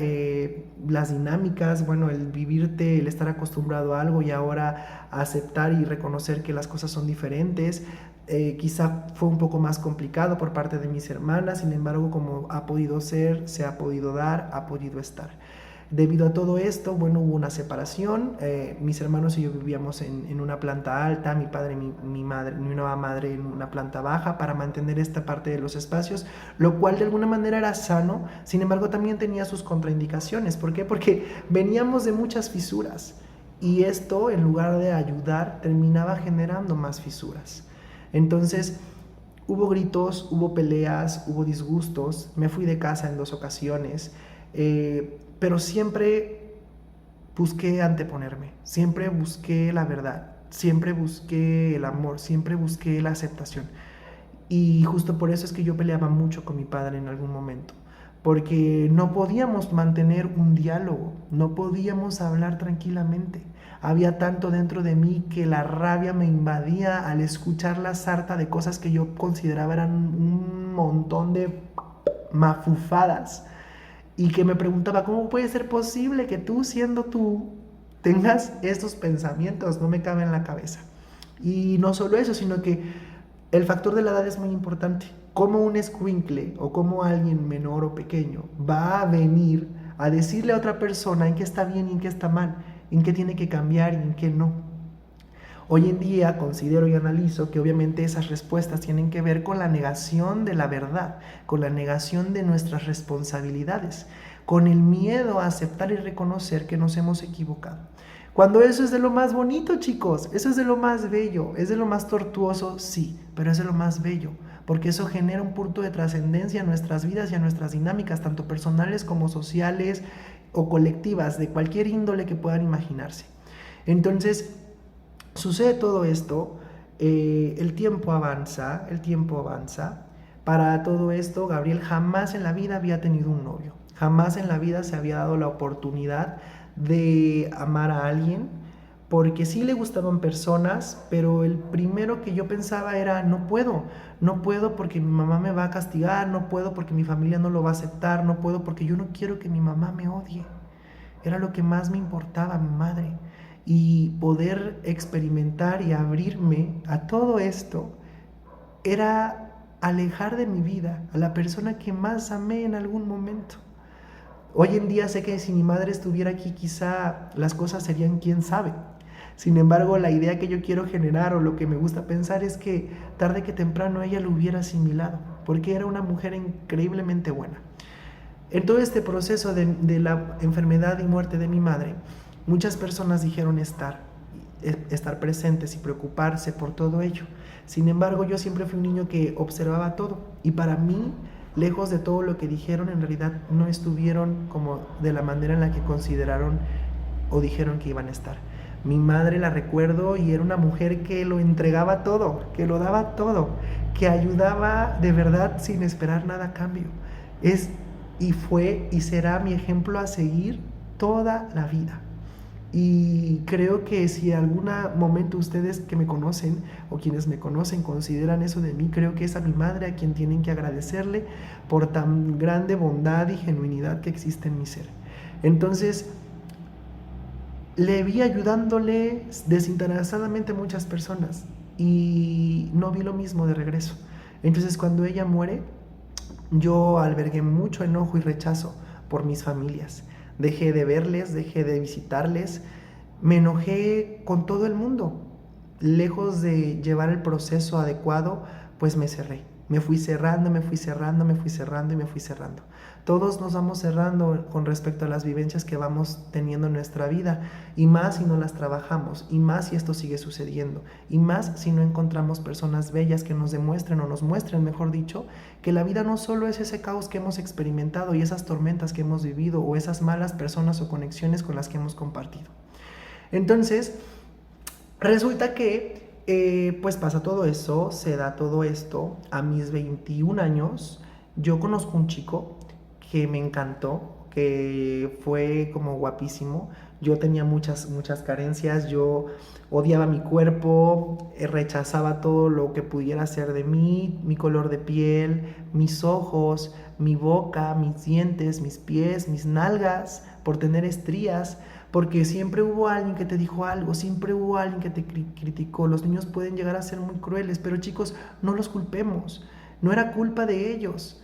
las dinámicas, bueno, el vivirte, el estar acostumbrado a algo y ahora aceptar y reconocer que las cosas son diferentes. Quizá fue un poco más complicado por parte de mis hermanas, sin embargo, como ha podido ser, se ha podido dar, ha podido estar. Debido a todo esto, bueno, hubo una separación. Mis hermanos y yo vivíamos en una planta alta, mi padre y mi nueva madre en una planta baja para mantener esta parte de los espacios, lo cual de alguna manera era sano. Sin embargo, también tenía sus contraindicaciones. ¿Por qué? Porque veníamos de muchas fisuras y esto, en lugar de ayudar, terminaba generando más fisuras. Entonces, hubo gritos, hubo peleas, hubo disgustos. Me fui de casa en 2 ocasiones. Pero siempre busqué anteponerme, siempre busqué la verdad, siempre busqué el amor, siempre busqué la aceptación. Y justo por eso es que yo peleaba mucho con mi padre en algún momento, porque no podíamos mantener un diálogo, no podíamos hablar tranquilamente. Había tanto dentro de mí que la rabia me invadía al escuchar la sarta de cosas que yo consideraba eran un montón de mafufadas, y que me preguntaba, ¿cómo puede ser posible que tú, siendo tú, tengas estos pensamientos? No me cabe en la cabeza. Y no solo eso, sino que el factor de la edad es muy importante. Cómo un escuincle o cómo alguien menor o pequeño va a venir a decirle a otra persona en qué está bien y en qué está mal, en qué tiene que cambiar y en qué no. Hoy en día considero y analizo que obviamente esas respuestas tienen que ver con la negación de la verdad, con la negación de nuestras responsabilidades, con el miedo a aceptar y reconocer que nos hemos equivocado. Cuando eso es de lo más bonito, chicos, eso es de lo más bello, es de lo más tortuoso, sí, pero es de lo más bello, porque eso genera un punto de trascendencia en nuestras vidas y en nuestras dinámicas, tanto personales como sociales o colectivas, de cualquier índole que puedan imaginarse. Entonces, sucede todo esto, el tiempo avanza, el tiempo avanza. Para todo esto, Gabriel jamás en la vida había tenido un novio, jamás en la vida se había dado la oportunidad de amar a alguien, porque sí le gustaban personas, pero el primero que yo pensaba era, no puedo porque mi mamá me va a castigar, no puedo porque mi familia no lo va a aceptar, no puedo porque yo no quiero que mi mamá me odie. Era lo que más me importaba, mi madre. Y poder experimentar y abrirme a todo esto era alejar de mi vida a la persona que más amé en algún momento. Hoy en día sé que si mi madre estuviera aquí, quizá las cosas serían quién sabe. Sin embargo, la idea que yo quiero generar o lo que me gusta pensar es que tarde que temprano ella lo hubiera asimilado, porque era una mujer increíblemente buena. En todo este proceso de la enfermedad y muerte de mi madre, muchas personas dijeron estar presentes y preocuparse por todo ello. Sin embargo, yo siempre fui un niño que observaba todo, y para mí, lejos de todo lo que dijeron, en realidad no estuvieron como de la manera en la que consideraron o dijeron que iban a estar. Mi madre la recuerdo y era una mujer que lo entregaba todo, que lo daba todo, que ayudaba de verdad sin esperar nada a cambio. Es y fue y será mi ejemplo a seguir toda la vida. Y creo que si en algún momento ustedes que me conocen o quienes me conocen consideran eso de mí, creo que es a mi madre a quien tienen que agradecerle por tan grande bondad y genuinidad que existe en mi ser. Entonces, le vi ayudándole desinteresadamente a muchas personas y no vi lo mismo de regreso. Entonces, cuando ella muere, yo albergué mucho enojo y rechazo por mis familias. Dejé de verles, dejé de visitarles, me enojé con todo el mundo. Lejos de llevar el proceso adecuado, pues me cerré. Me fui cerrando, me fui cerrando, me fui cerrando y me fui cerrando. Todos nos vamos cerrando con respecto a las vivencias que vamos teniendo en nuestra vida, y más si no las trabajamos, y más si esto sigue sucediendo, y más si no encontramos personas bellas que nos demuestren o nos muestren, mejor dicho, que la vida no solo es ese caos que hemos experimentado y esas tormentas que hemos vivido o esas malas personas o conexiones con las que hemos compartido. Entonces, resulta que pues pasa todo eso, se da todo esto. A mis 21 años yo conozco un chico que me encantó, que fue como guapísimo. Yo tenía muchas carencias, yo odiaba mi cuerpo, rechazaba todo lo que pudiera ser de mí, mi color de piel, mis ojos, mi boca, mis dientes, mis pies, mis nalgas, por tener estrías, porque siempre hubo alguien que te dijo algo, siempre hubo alguien que te criticó. Los niños pueden llegar a ser muy crueles, pero chicos, no los culpemos, no era culpa de ellos.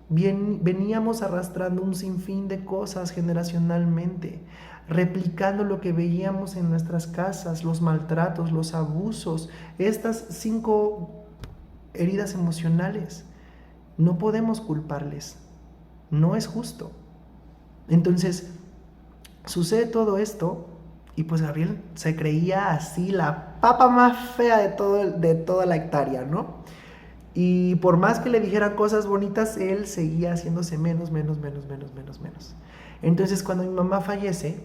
Veníamos arrastrando un sinfín de cosas generacionalmente, replicando lo que veíamos en nuestras casas, los maltratos, los abusos, estas 5 heridas emocionales. No podemos culparles, no es justo. Entonces, sucede todo esto y pues Gabriel se creía así la papa más fea de toda la hectárea, ¿no? Y por más que le dijeran cosas bonitas, él seguía haciéndose menos. Entonces, cuando mi mamá fallece,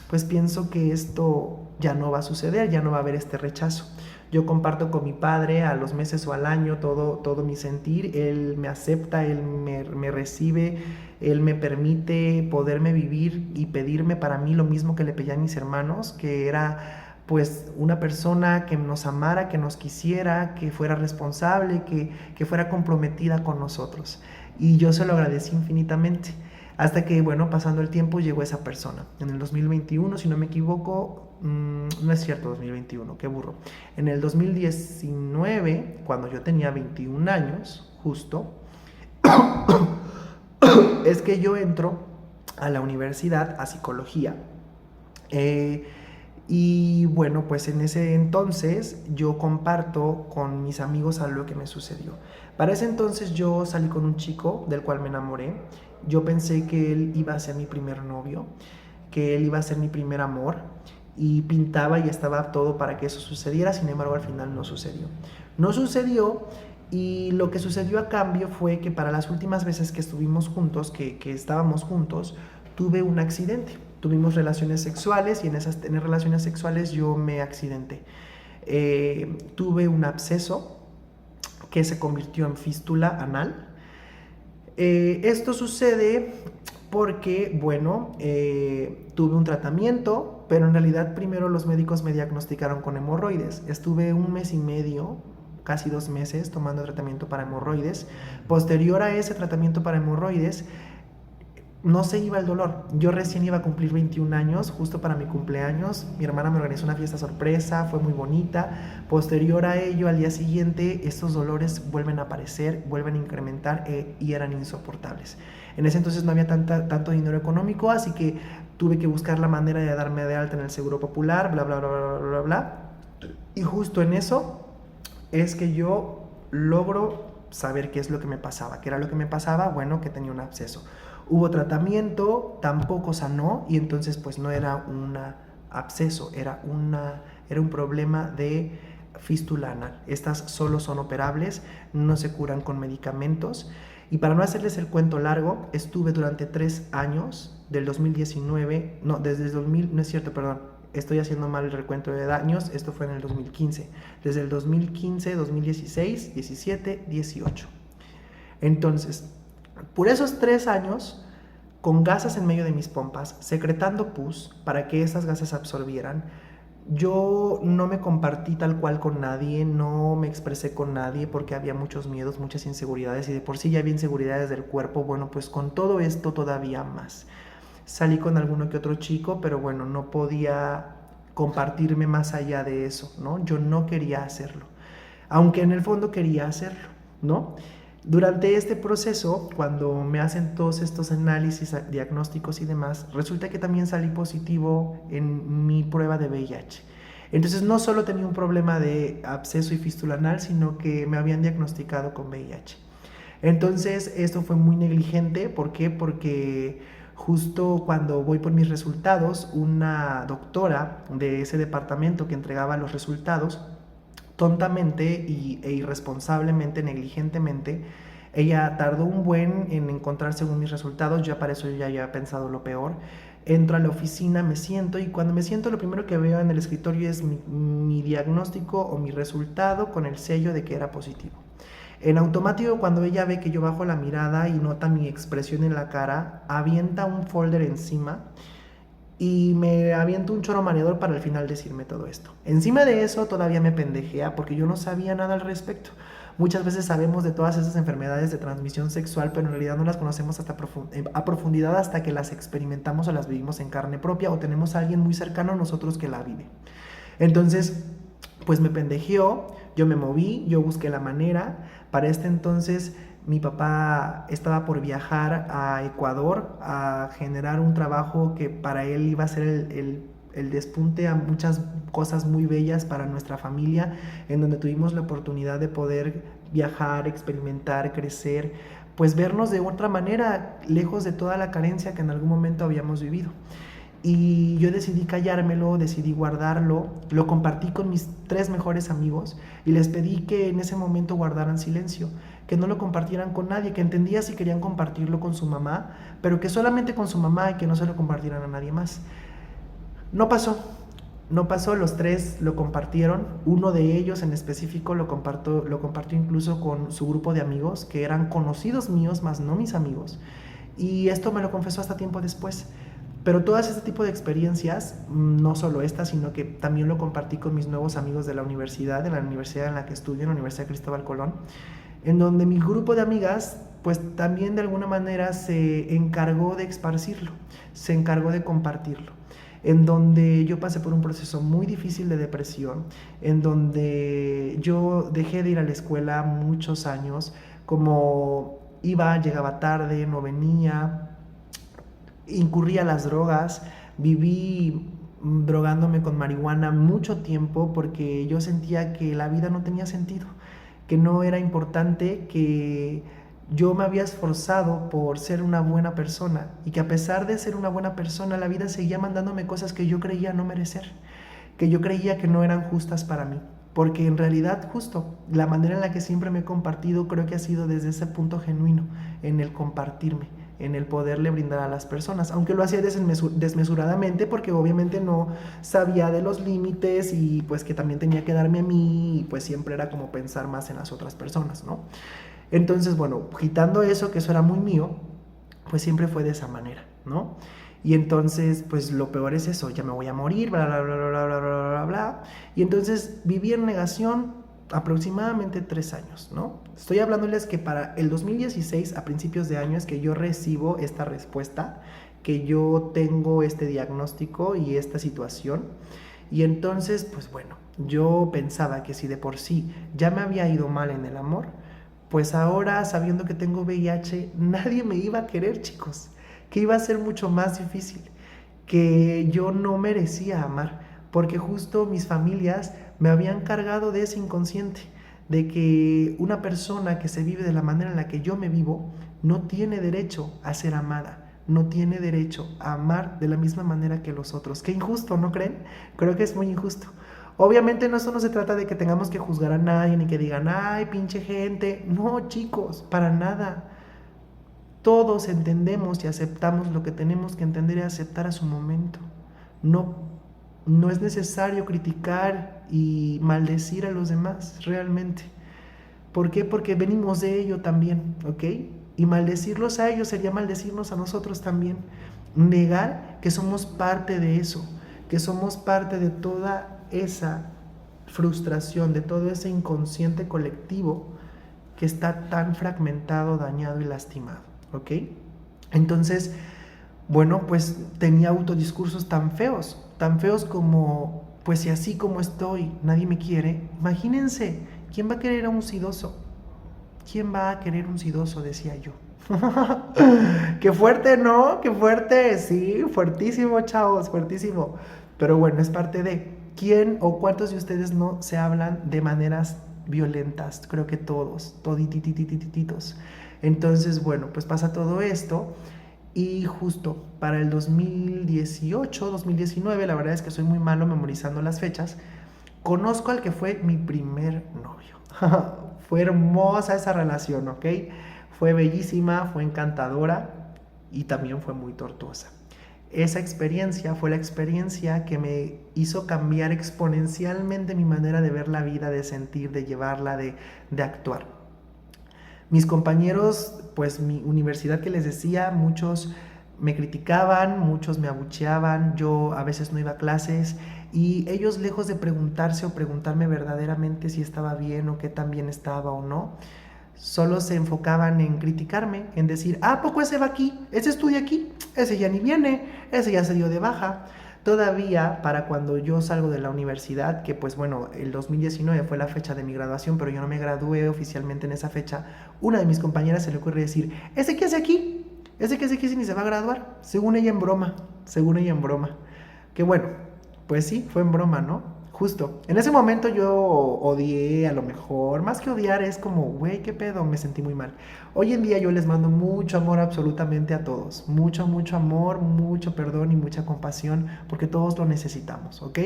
pues pienso que esto ya no va a suceder, ya no va a haber este rechazo. Yo comparto con mi padre a los meses o al año todo mi sentir, él me acepta, él me recibe, él me permite poderme vivir y pedirme para mí lo mismo que le pedí a mis hermanos, que era pues una persona que nos amara, que nos quisiera, que fuera responsable, que fuera comprometida con nosotros. Y yo se lo agradecí infinitamente. Hasta que, bueno, pasando el tiempo llegó esa persona. En el 2021, si no me equivoco, no es cierto 2021, qué burro. En el 2019, cuando yo tenía 21 años, justo, es que yo entro a la universidad a psicología. Y bueno, pues en ese entonces yo comparto con mis amigos algo que me sucedió. Para ese entonces yo salí con un chico del cual me enamoré. Yo pensé que él iba a ser mi primer novio, que él iba a ser mi primer amor, y pintaba y estaba todo para que eso sucediera. Sin embargo, al final no sucedió. No sucedió, y lo que sucedió a cambio fue que para las últimas veces que estuvimos juntos, que estábamos juntos, tuve un accidente. Tuvimos relaciones sexuales y en esas relaciones sexuales yo me accidenté. Tuve un absceso que se convirtió en fístula anal. Esto sucede porque, bueno, tuve un tratamiento, pero en realidad primero los médicos me diagnosticaron con hemorroides. Estuve 1 mes y medio, casi 2 meses, tomando tratamiento para hemorroides. Posterior a ese tratamiento para hemorroides, no se iba el dolor. Yo recién iba a cumplir 21 años, justo para mi cumpleaños. Mi hermana me organizó una fiesta sorpresa, fue muy bonita. Posterior a ello, al día siguiente, estos dolores vuelven a aparecer, vuelven a incrementar y eran insoportables. En ese entonces no había tanto dinero económico, así que tuve que buscar la manera de darme de alta en el Seguro Popular, bla, bla, bla, bla, bla, bla. Y justo en eso es que yo logro saber qué es lo que me pasaba. ¿Qué era lo que me pasaba? Bueno, que tenía un absceso. Hubo tratamiento, tampoco sanó, y entonces pues no era un absceso, era un problema de fístula anal. Estas solo son operables, no se curan con medicamentos. Y para no hacerles el cuento largo, estuve durante 3 años, del 2019, no, desde el 2000, no es cierto, perdón, estoy haciendo mal el recuento de años, esto fue en el 2015. Desde el 2015, 2016, 17, 18. Entonces, por esos 3 años, con gasas en medio de mis pompas, secretando pus para que esas gasas absorbieran, yo no me compartí tal cual con nadie, no me expresé con nadie porque había muchos miedos, muchas inseguridades, y de por sí ya había inseguridades del cuerpo. Bueno, pues con todo esto todavía más. Salí con alguno que otro chico, pero bueno, no podía compartirme más allá de eso, ¿no? Yo no quería hacerlo, aunque en el fondo quería hacerlo, ¿no? Durante este proceso, cuando me hacen todos estos análisis, diagnósticos y demás, resulta que también salí positivo en mi prueba de VIH. Entonces no solo tenía un problema de absceso y fístula anal, sino que me habían diagnosticado con VIH. Entonces esto fue muy negligente. ¿Por qué? Porque justo cuando voy por mis resultados, una doctora de ese departamento que entregaba los resultados, tontamente e irresponsablemente, negligentemente, ella tardó un buen en encontrar según mis resultados. Ya para eso ya había pensado lo peor. Entro a la oficina, me siento, y cuando me siento lo primero que veo en el escritorio es mi diagnóstico o mi resultado con el sello de que era positivo. En automático, cuando ella ve que yo bajo la mirada y nota mi expresión en la cara, avienta un folder encima y me aviento un choro mareador para al final decirme todo esto. Encima de eso todavía me pendejea porque yo no sabía nada al respecto. Muchas veces sabemos de todas esas enfermedades de transmisión sexual, pero en realidad no las conocemos a profundidad hasta que las experimentamos o las vivimos en carne propia, o tenemos a alguien muy cercano a nosotros que la vive. Entonces, pues me pendejeó, yo me moví, yo busqué la manera. Para este entonces Mi papá estaba por viajar a Ecuador a generar un trabajo que para él iba a ser el despunte a muchas cosas muy bellas para nuestra familia, en donde tuvimos la oportunidad de poder viajar, experimentar, crecer, pues vernos de otra manera, lejos de toda la carencia que en algún momento habíamos vivido. Y yo decidí callármelo, decidí guardarlo, lo compartí con mis 3 mejores amigos y les pedí que en ese momento guardaran silencio, que no lo compartieran con nadie, que entendía si querían compartirlo con su mamá, pero que solamente con su mamá y que no se lo compartieran a nadie más. No pasó, no pasó, los 3 lo compartieron, uno de ellos en específico lo compartió incluso con su grupo de amigos, que eran conocidos míos, más no mis amigos, y esto me lo confesó hasta tiempo después. Pero todas este tipo de experiencias, no solo esta, sino que también lo compartí con mis nuevos amigos de la universidad en la que estudio, en la Universidad Cristóbal Colón, en donde mi grupo de amigas, pues también de alguna manera se encargó de esparcirlo, se encargó de compartirlo, en donde yo pasé por un proceso muy difícil de depresión, en donde yo dejé de ir a la escuela muchos años, como iba, llegaba tarde, no venía, incurrí a las drogas, viví drogándome con marihuana mucho tiempo porque yo sentía que la vida no tenía sentido, que no era importante, que yo me había esforzado por ser una buena persona y que a pesar de ser una buena persona la vida seguía mandándome cosas que yo creía no merecer, que yo creía que no eran justas para mí. Porque en realidad justo la manera en la que siempre me he compartido creo que ha sido desde ese punto genuino, en el compartirme, en el poderle brindar a las personas, aunque lo hacía desmesuradamente porque obviamente no sabía de los límites y pues que también tenía que darme a mí y pues siempre era como pensar más en las otras personas, ¿no? Entonces, bueno, quitando eso, que eso era muy mío, pues siempre fue de esa manera, ¿no? Y entonces, pues lo peor es eso, ya me voy a morir, bla, bla, bla, bla, bla, bla, bla, bla, bla. Y entonces viví en negación aproximadamente 3 años, ¿no? Estoy hablándoles que para el 2016, a principios de año, es que yo recibo esta respuesta, que yo tengo este diagnóstico y esta situación. Y entonces, pues bueno, yo pensaba que si de por sí ya me había ido mal en el amor, pues ahora, sabiendo que tengo VIH, nadie me iba a querer, chicos, que iba a ser mucho más difícil, que yo no merecía amar, porque justo mis familias me habían cargado de ese inconsciente, de que una persona que se vive de la manera en la que yo me vivo, no tiene derecho a ser amada, no tiene derecho a amar de la misma manera que los otros. Qué injusto, ¿no creen? Creo que es muy injusto. Obviamente no, esto no se trata de que tengamos que juzgar a nadie ni que digan, ay, pinche gente. No, chicos, para nada. Todos entendemos y aceptamos lo que tenemos que entender y aceptar a su momento. No, no es necesario criticar y maldecir a los demás, realmente. ¿Por qué? Porque venimos de ello también, ¿ok? Y maldecirlos a ellos sería maldecirnos a nosotros también. Negar que somos parte de eso, que somos parte de toda esa frustración, de todo ese inconsciente colectivo que está tan fragmentado, dañado y lastimado, ¿ok? Entonces, bueno, pues tenía autodiscursos tan feos como, pues si así como estoy, nadie me quiere, imagínense, ¿quién va a querer a un sidoso? ¿Quién va a querer un sidoso? Decía yo. Qué fuerte, ¿no? Qué fuerte, sí, fuertísimo, chavos, fuertísimo. Pero bueno, es parte de quién o cuántos de ustedes no se hablan de maneras violentas. Creo que todos, toditititititos. Entonces, bueno, pues pasa todo esto. Y justo para el 2018, 2019, la verdad es que soy muy malo memorizando las fechas, conozco al que fue mi primer novio. Fue hermosa esa relación, ¿ok? Fue bellísima, fue encantadora y también fue muy tortuosa. Esa experiencia fue la experiencia que me hizo cambiar exponencialmente mi manera de ver la vida, de sentir, de llevarla, de actuar. Mis compañeros, pues mi universidad que les decía, muchos me criticaban, muchos me abucheaban, yo a veces no iba a clases y ellos, lejos de preguntarse o preguntarme verdaderamente si estaba bien o qué tan bien estaba o no, solo se enfocaban en criticarme, en decir, ¿a poco ese va aquí? ¿Ese estudia aquí? Ese ya ni viene, ese ya se dio de baja. todavía para cuando yo salgo de la universidad, que pues bueno, el 2019 fue la fecha de mi graduación, pero yo no me gradué oficialmente en esa fecha, una de mis compañeras se le ocurre decir, ¿ese qué hace aquí? ¿Ese qué hace aquí si ni se va a graduar? Según ella en broma. Que bueno, pues sí, fue en broma, ¿no? Justo. En ese momento yo odié, a lo mejor, más que odiar, es como, güey, qué pedo, me sentí muy mal. Hoy en día yo les mando mucho amor absolutamente a todos. Mucho, mucho amor, mucho perdón y mucha compasión, porque todos lo necesitamos, ¿ok?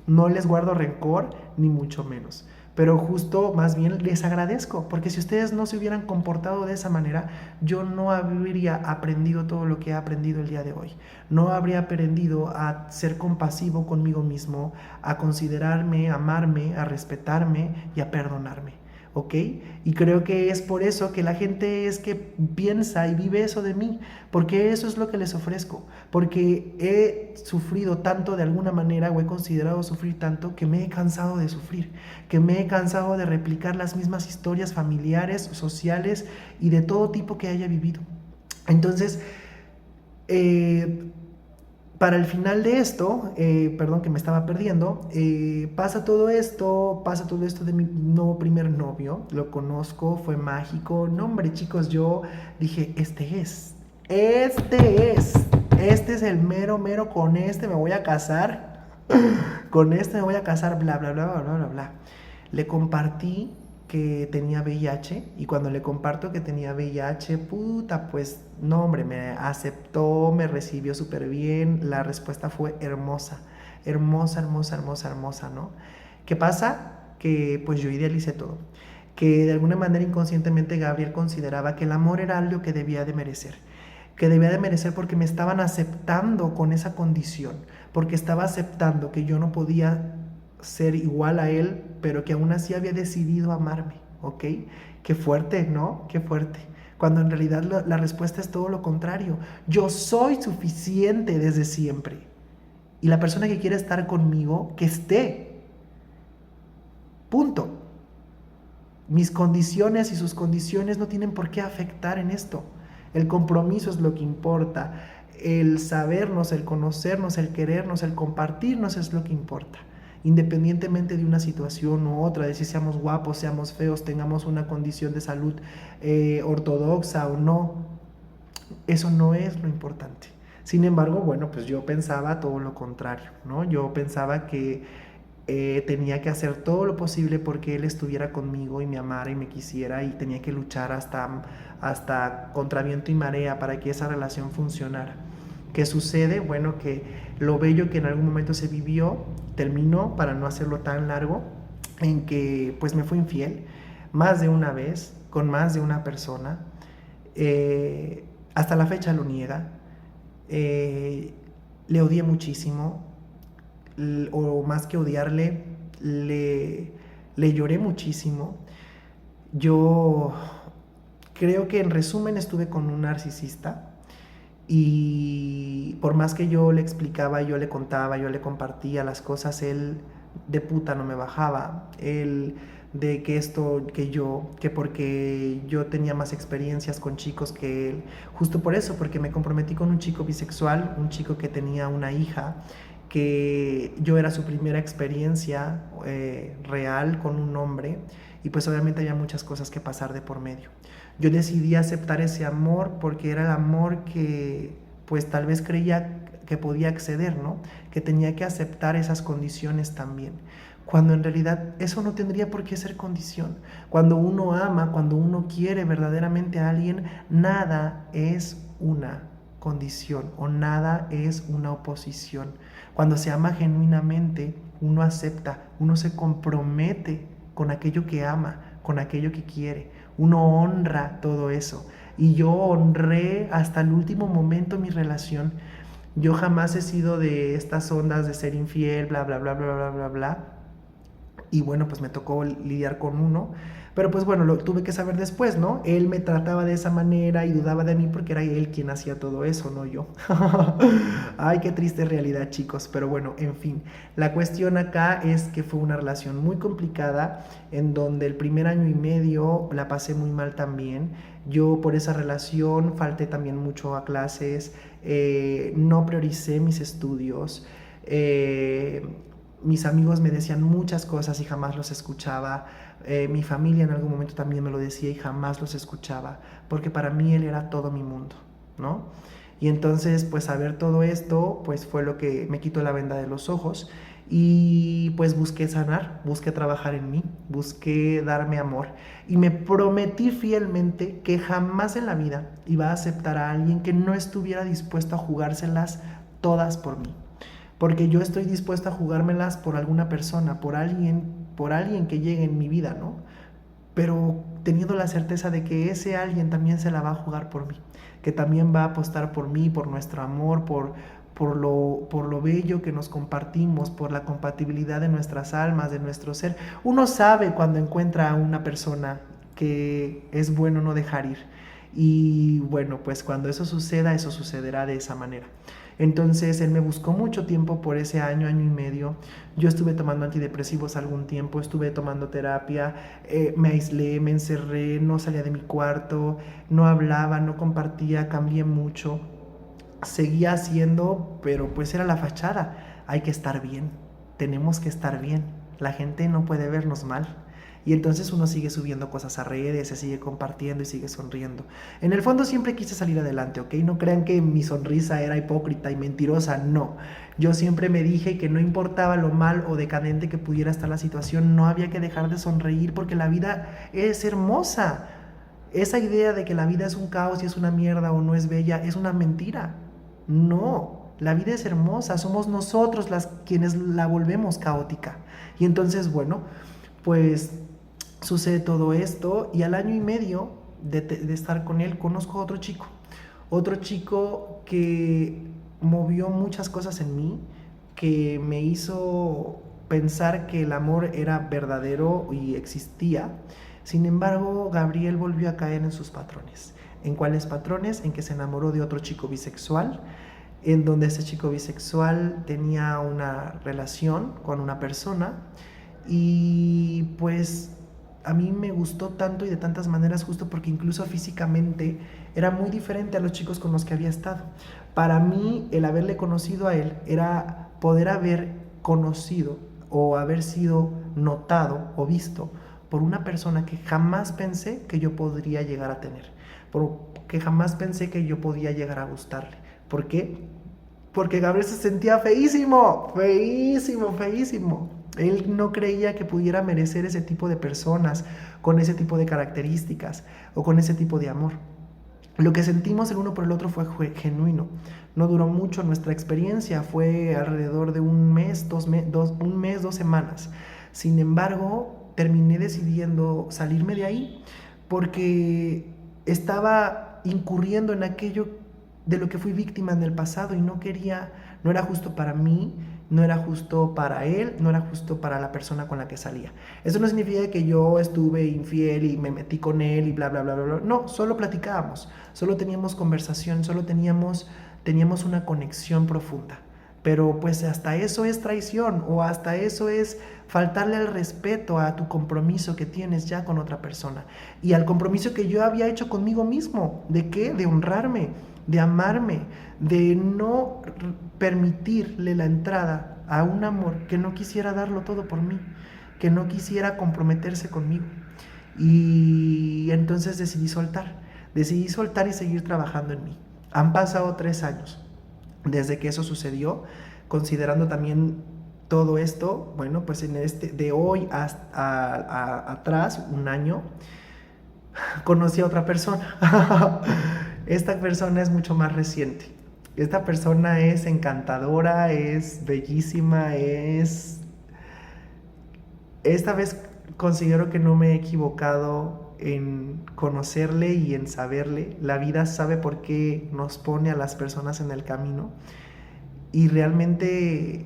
No les guardo rencor, ni mucho menos. Pero justo más bien les agradezco, porque si ustedes no se hubieran comportado de esa manera, yo no habría aprendido todo lo que he aprendido el día de hoy. No habría aprendido a ser compasivo conmigo mismo, a considerarme, a amarme, a respetarme y a perdonarme. ¿Ok? Y creo que es por eso que la gente es que piensa y vive eso de mí, porque eso es lo que les ofrezco, porque he sufrido tanto de alguna manera o he considerado sufrir tanto que me he cansado de sufrir, que me he cansado de replicar las mismas historias familiares, sociales y de todo tipo que haya vivido. Entonces, para el final de esto, perdón que me estaba perdiendo, pasa todo esto de mi primer novio, lo conozco, fue mágico, no hombre chicos, yo dije, este es el mero mero, con este me voy a casar, bla bla bla bla bla bla bla. Le compartí que tenía VIH y cuando le comparto que tenía VIH, puta, pues no hombre, me aceptó, me recibió súper bien, la respuesta fue hermosa, hermosa, hermosa, hermosa, hermosa, ¿no? ¿Qué pasa? Que pues yo idealicé todo, que de alguna manera inconscientemente Gabriel consideraba que el amor era algo que debía de merecer porque me estaban aceptando con esa condición, porque estaba aceptando que yo no podía ser igual a él, pero que aún así había decidido amarme, ¿ok? Qué fuerte, ¿no? Qué fuerte. Cuando en realidad la respuesta es todo lo contrario. Yo soy suficiente desde siempre. Y la persona que quiere estar conmigo, que esté. Punto. Mis condiciones y sus condiciones no tienen por qué afectar en esto. El compromiso es lo que importa. El sabernos, el conocernos, el querernos, el compartirnos es lo que importa. Independientemente de una situación u otra, de si seamos guapos, seamos feos, tengamos una condición de salud ortodoxa o no, eso no es lo importante. Sin embargo, bueno, pues yo pensaba todo lo contrario, ¿no? Yo pensaba que tenía que hacer todo lo posible porque él estuviera conmigo y me amara y me quisiera y tenía que luchar hasta contra viento y marea para que esa relación funcionara. ¿Qué sucede? Bueno, que lo bello que en algún momento se vivió terminó, para no hacerlo tan largo, en que pues me fue infiel más de una vez, con más de una persona. Hasta la fecha lo niega. Le odié muchísimo, o más que odiarle, le lloré muchísimo. Yo creo que en resumen estuve con un narcisista. Y por más que yo le explicaba, yo le contaba, yo le compartía las cosas, él de puta no me bajaba. Él de que esto, que porque yo tenía más experiencias con chicos que él. Justo por eso, porque me comprometí con un chico bisexual, un chico que tenía una hija, que yo era su primera experiencia real con un hombre, y pues obviamente había muchas cosas que pasar de por medio. Yo decidí aceptar ese amor porque era el amor que pues tal vez creía que podía acceder, ¿no? Que tenía que aceptar esas condiciones también. Cuando en realidad eso no tendría por qué ser condición. Cuando uno ama, cuando uno quiere verdaderamente a alguien, nada es una condición o nada es una oposición. Cuando se ama genuinamente, uno acepta, uno se compromete con aquello que ama, con aquello que quiere. Uno honra todo eso. Y yo honré hasta el último momento mi relación. Yo jamás he sido de estas ondas de ser infiel, bla, bla, bla, bla, bla, bla, bla. Y bueno, pues me tocó lidiar con uno. Pero pues bueno, lo tuve que saber después, ¿no? Él me trataba de esa manera y dudaba de mí porque era él quien hacía todo eso, no yo. Ay, qué triste realidad, chicos. Pero bueno, en fin. La cuestión acá es que fue una relación muy complicada, en donde el primer año y medio la pasé muy mal también. Yo por esa relación falté también mucho a clases, no prioricé mis estudios. Mis amigos me decían muchas cosas y jamás los escuchaba. Mi familia en algún momento también me lo decía y jamás los escuchaba, porque para mí él era todo mi mundo, ¿no? Y entonces, pues saber todo esto, pues fue lo que me quitó la venda de los ojos y pues busqué sanar, busqué trabajar en mí, busqué darme amor y me prometí fielmente que jamás en la vida iba a aceptar a alguien que no estuviera dispuesto a jugárselas todas por mí. Porque yo estoy dispuesta a jugármelas por alguna persona, por alguien que llegue en mi vida, ¿no? Pero teniendo la certeza de que ese alguien también se la va a jugar por mí, que también va a apostar por mí, por nuestro amor, por lo bello que nos compartimos, por la compatibilidad de nuestras almas, de nuestro ser. Uno sabe cuando encuentra a una persona que es bueno no dejar ir. Y bueno, pues cuando eso suceda, eso sucederá de esa manera. Entonces él me buscó mucho tiempo por ese año, año y medio. Yo estuve tomando antidepresivos algún tiempo, estuve tomando terapia, me aislé, me encerré, no salía de mi cuarto, no hablaba, no compartía, cambié mucho. Seguía haciendo, pero pues era la fachada. Hay que estar bien, tenemos que estar bien. La gente no puede vernos mal. Y entonces uno sigue subiendo cosas a redes, se sigue compartiendo y sigue sonriendo. En el fondo siempre quise salir adelante, ¿ok? No crean que mi sonrisa era hipócrita y mentirosa, no. Yo siempre me dije que no importaba lo mal o decadente que pudiera estar la situación, no había que dejar de sonreír porque la vida es hermosa. Esa idea de que la vida es un caos y es una mierda o no es bella es una mentira. No, la vida es hermosa, somos nosotros quienes la volvemos caótica. Y entonces, bueno, pues sucede todo esto y al año y medio de estar con él conozco a otro chico que movió muchas cosas en mí, que me hizo pensar que el amor era verdadero y existía. Sin embargo, Gabriel volvió a caer en sus patrones. ¿En cuáles patrones? En que se enamoró de otro chico bisexual, en donde ese chico bisexual tenía una relación con una persona y pues a mí me gustó tanto y de tantas maneras justo porque incluso físicamente era muy diferente a los chicos con los que había estado. Para mí el haberle conocido a él era poder haber conocido o haber sido notado o visto por una persona que jamás pensé que yo podría llegar a tener, porque jamás pensé que yo podía llegar a gustarle. ¿Por qué? Porque Gabriel se sentía feísimo, feísimo, feísimo. Él no creía que pudiera merecer ese tipo de personas, con ese tipo de características o con ese tipo de amor. Lo que sentimos el uno por el otro fue genuino. No duró mucho nuestra experiencia, fue alrededor de un mes, dos semanas. Sin embargo, terminé decidiendo salirme de ahí porque estaba incurriendo en aquello de lo que fui víctima en el pasado y no quería, no era justo para mí, no era justo para él, no era justo para la persona con la que salía. Eso no significa que yo estuve infiel y me metí con él y bla, bla, bla, bla, bla. No, solo platicábamos, solo teníamos conversación, solo teníamos una conexión profunda. Pero pues hasta eso es traición o hasta eso es faltarle al respeto a tu compromiso que tienes ya con otra persona y al compromiso que yo había hecho conmigo mismo. ¿De qué? De honrarme, de amarme, de no permitirle la entrada a un amor que no quisiera darlo todo por mí, que no quisiera comprometerse conmigo. Y entonces decidí soltar y seguir trabajando en mí. Han pasado 3 años desde que eso sucedió, considerando también todo esto. Bueno, pues de hoy hasta atrás, un año, conocí a otra persona. Esta persona es mucho más reciente. Esta persona es encantadora, es bellísima, Esta vez considero que no me he equivocado en conocerle y en saberle. La vida sabe por qué nos pone a las personas en el camino. Y realmente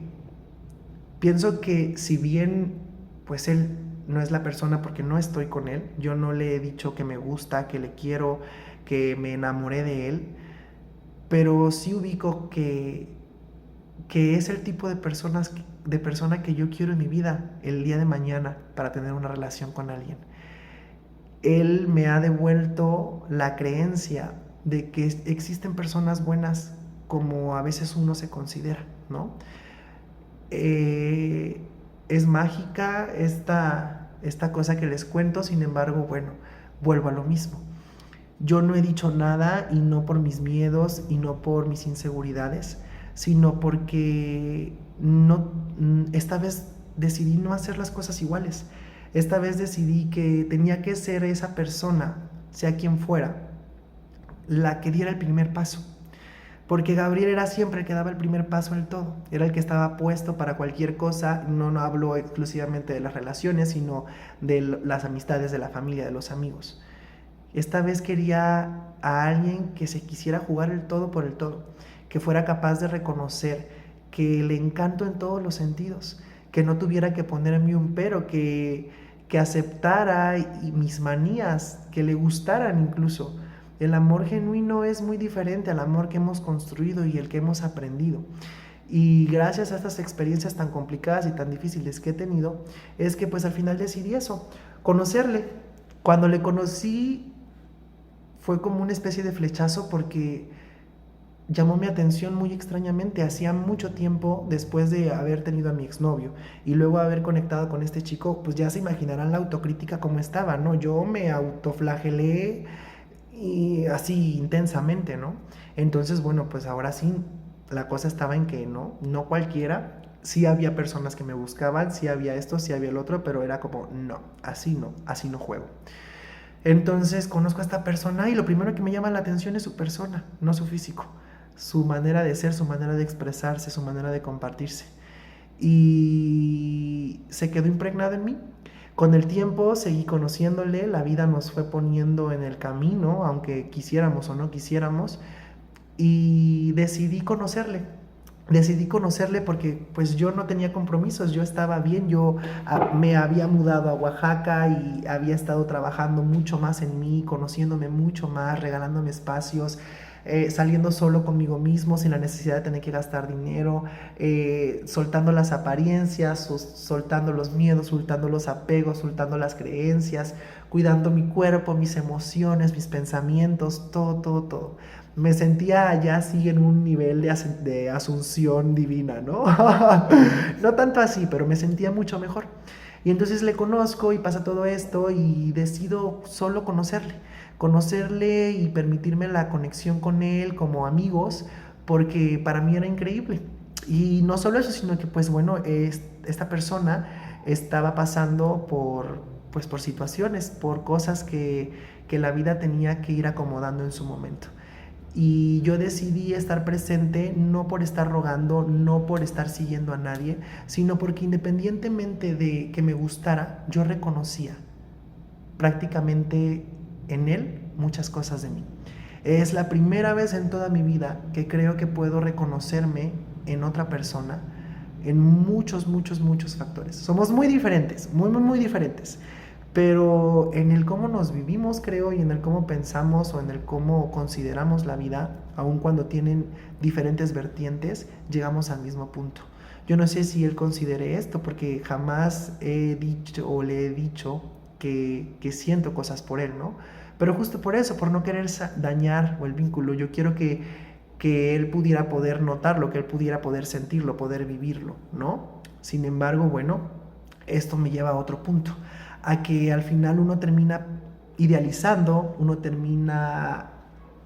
pienso que si bien pues él no es la persona porque no estoy con él, yo no le he dicho que me gusta, que le quiero, que me enamoré de él, pero sí ubico que es el tipo de persona que yo quiero en mi vida el día de mañana para tener una relación con alguien. Él me ha devuelto la creencia de que existen personas buenas como a veces uno se considera, ¿no? Es mágica esta cosa que les cuento, sin embargo, bueno, vuelvo a lo mismo. Yo no he dicho nada y no por mis miedos y no por mis inseguridades, sino porque esta vez decidí no hacer las cosas iguales. Esta vez decidí que tenía que ser esa persona, sea quien fuera, la que diera el primer paso. Porque Gabriel era siempre el que daba el primer paso en todo, era el que estaba puesto para cualquier cosa. No hablo exclusivamente de las relaciones, sino de las amistades, de la familia, de los amigos. Esta vez quería a alguien que se quisiera jugar el todo por el todo, que fuera capaz de reconocer que le encanto en todos los sentidos, que no tuviera que ponerme un pero, que aceptara mis manías, que le gustaran incluso. El amor genuino es muy diferente al amor que hemos construido y el que hemos aprendido. Y gracias a estas experiencias tan complicadas y tan difíciles que he tenido, es que pues al final decidí eso, conocerle. Cuando le conocí fue como una especie de flechazo porque llamó mi atención muy extrañamente. Hacía mucho tiempo después de haber tenido a mi exnovio y luego haber conectado con este chico, pues ya se imaginarán la autocrítica como estaba, ¿no? Yo me autoflagelé y así intensamente, ¿no? Entonces, bueno, pues ahora sí, la cosa estaba en que no cualquiera, sí había personas que me buscaban, sí había esto, sí había el otro, pero era como, no, así no juego. Entonces conozco a esta persona y lo primero que me llama la atención es su persona, no su físico, su manera de ser, su manera de expresarse, su manera de compartirse. Y se quedó impregnado en mí. Con el tiempo seguí conociéndole, la vida nos fue poniendo en el camino, aunque quisiéramos o no quisiéramos, y decidí conocerle porque pues yo no tenía compromisos, yo estaba bien, yo me había mudado a Oaxaca y había estado trabajando mucho más en mí, conociéndome mucho más, regalándome espacios, saliendo solo conmigo mismo sin la necesidad de tener que gastar dinero, soltando las apariencias, soltando los miedos, soltando los apegos, soltando las creencias, cuidando mi cuerpo, mis emociones, mis pensamientos, todo. Me sentía ya así en un nivel de asunción divina, ¿no? No tanto así, pero me sentía mucho mejor. Y entonces le conozco y pasa todo esto y decido solo conocerle y permitirme la conexión con él como amigos, porque para mí era increíble. Y no solo eso, sino que pues bueno, esta persona estaba pasando por situaciones, por cosas que la vida tenía que ir acomodando en su momento. Y yo decidí estar presente no por estar rogando, no por estar siguiendo a nadie, sino porque independientemente de que me gustara, yo reconocía prácticamente en él muchas cosas de mí. Es la primera vez en toda mi vida que creo que puedo reconocerme en otra persona en muchos factores. Somos muy diferentes, muy diferentes, pero en el cómo nos vivimos, creo, y en el cómo pensamos o en el cómo consideramos la vida, aun cuando tienen diferentes vertientes, llegamos al mismo punto. Yo no sé si él considere esto, porque jamás he dicho o le he dicho que siento cosas por él, ¿no? Pero justo por eso, por no querer dañar o el vínculo, yo quiero que él pudiera poder notarlo, que él pudiera poder sentirlo, poder vivirlo, ¿no? Sin embargo, bueno, esto me lleva a otro punto, a que al final uno termina idealizando, uno termina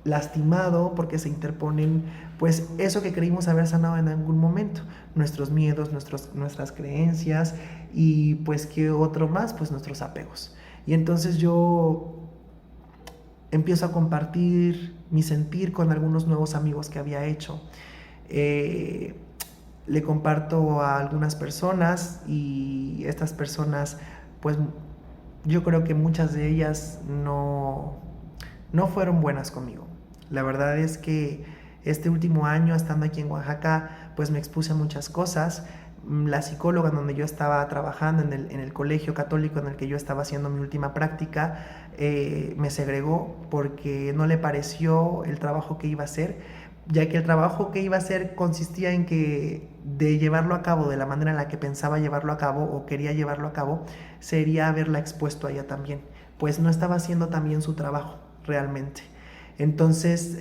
lastimado porque se interponen pues eso que creímos haber sanado en algún momento, nuestros miedos, nuestras creencias y pues qué otro más, pues nuestros apegos. Y entonces yo empiezo a compartir mi sentir con algunos nuevos amigos que había hecho. Le comparto a algunas personas y estas personas pues yo creo que muchas de ellas no fueron buenas conmigo. La verdad es que este último año, estando aquí en Oaxaca, pues me expuse a muchas cosas. La psicóloga donde yo estaba trabajando, en el colegio católico en el que yo estaba haciendo mi última práctica, me segregó porque no le pareció el trabajo que iba a hacer, ya que el trabajo que iba a hacer consistía en que de llevarlo a cabo de la manera en la que pensaba llevarlo a cabo o quería llevarlo a cabo, sería haberla expuesto a ella también, pues no estaba haciendo también su trabajo realmente. Entonces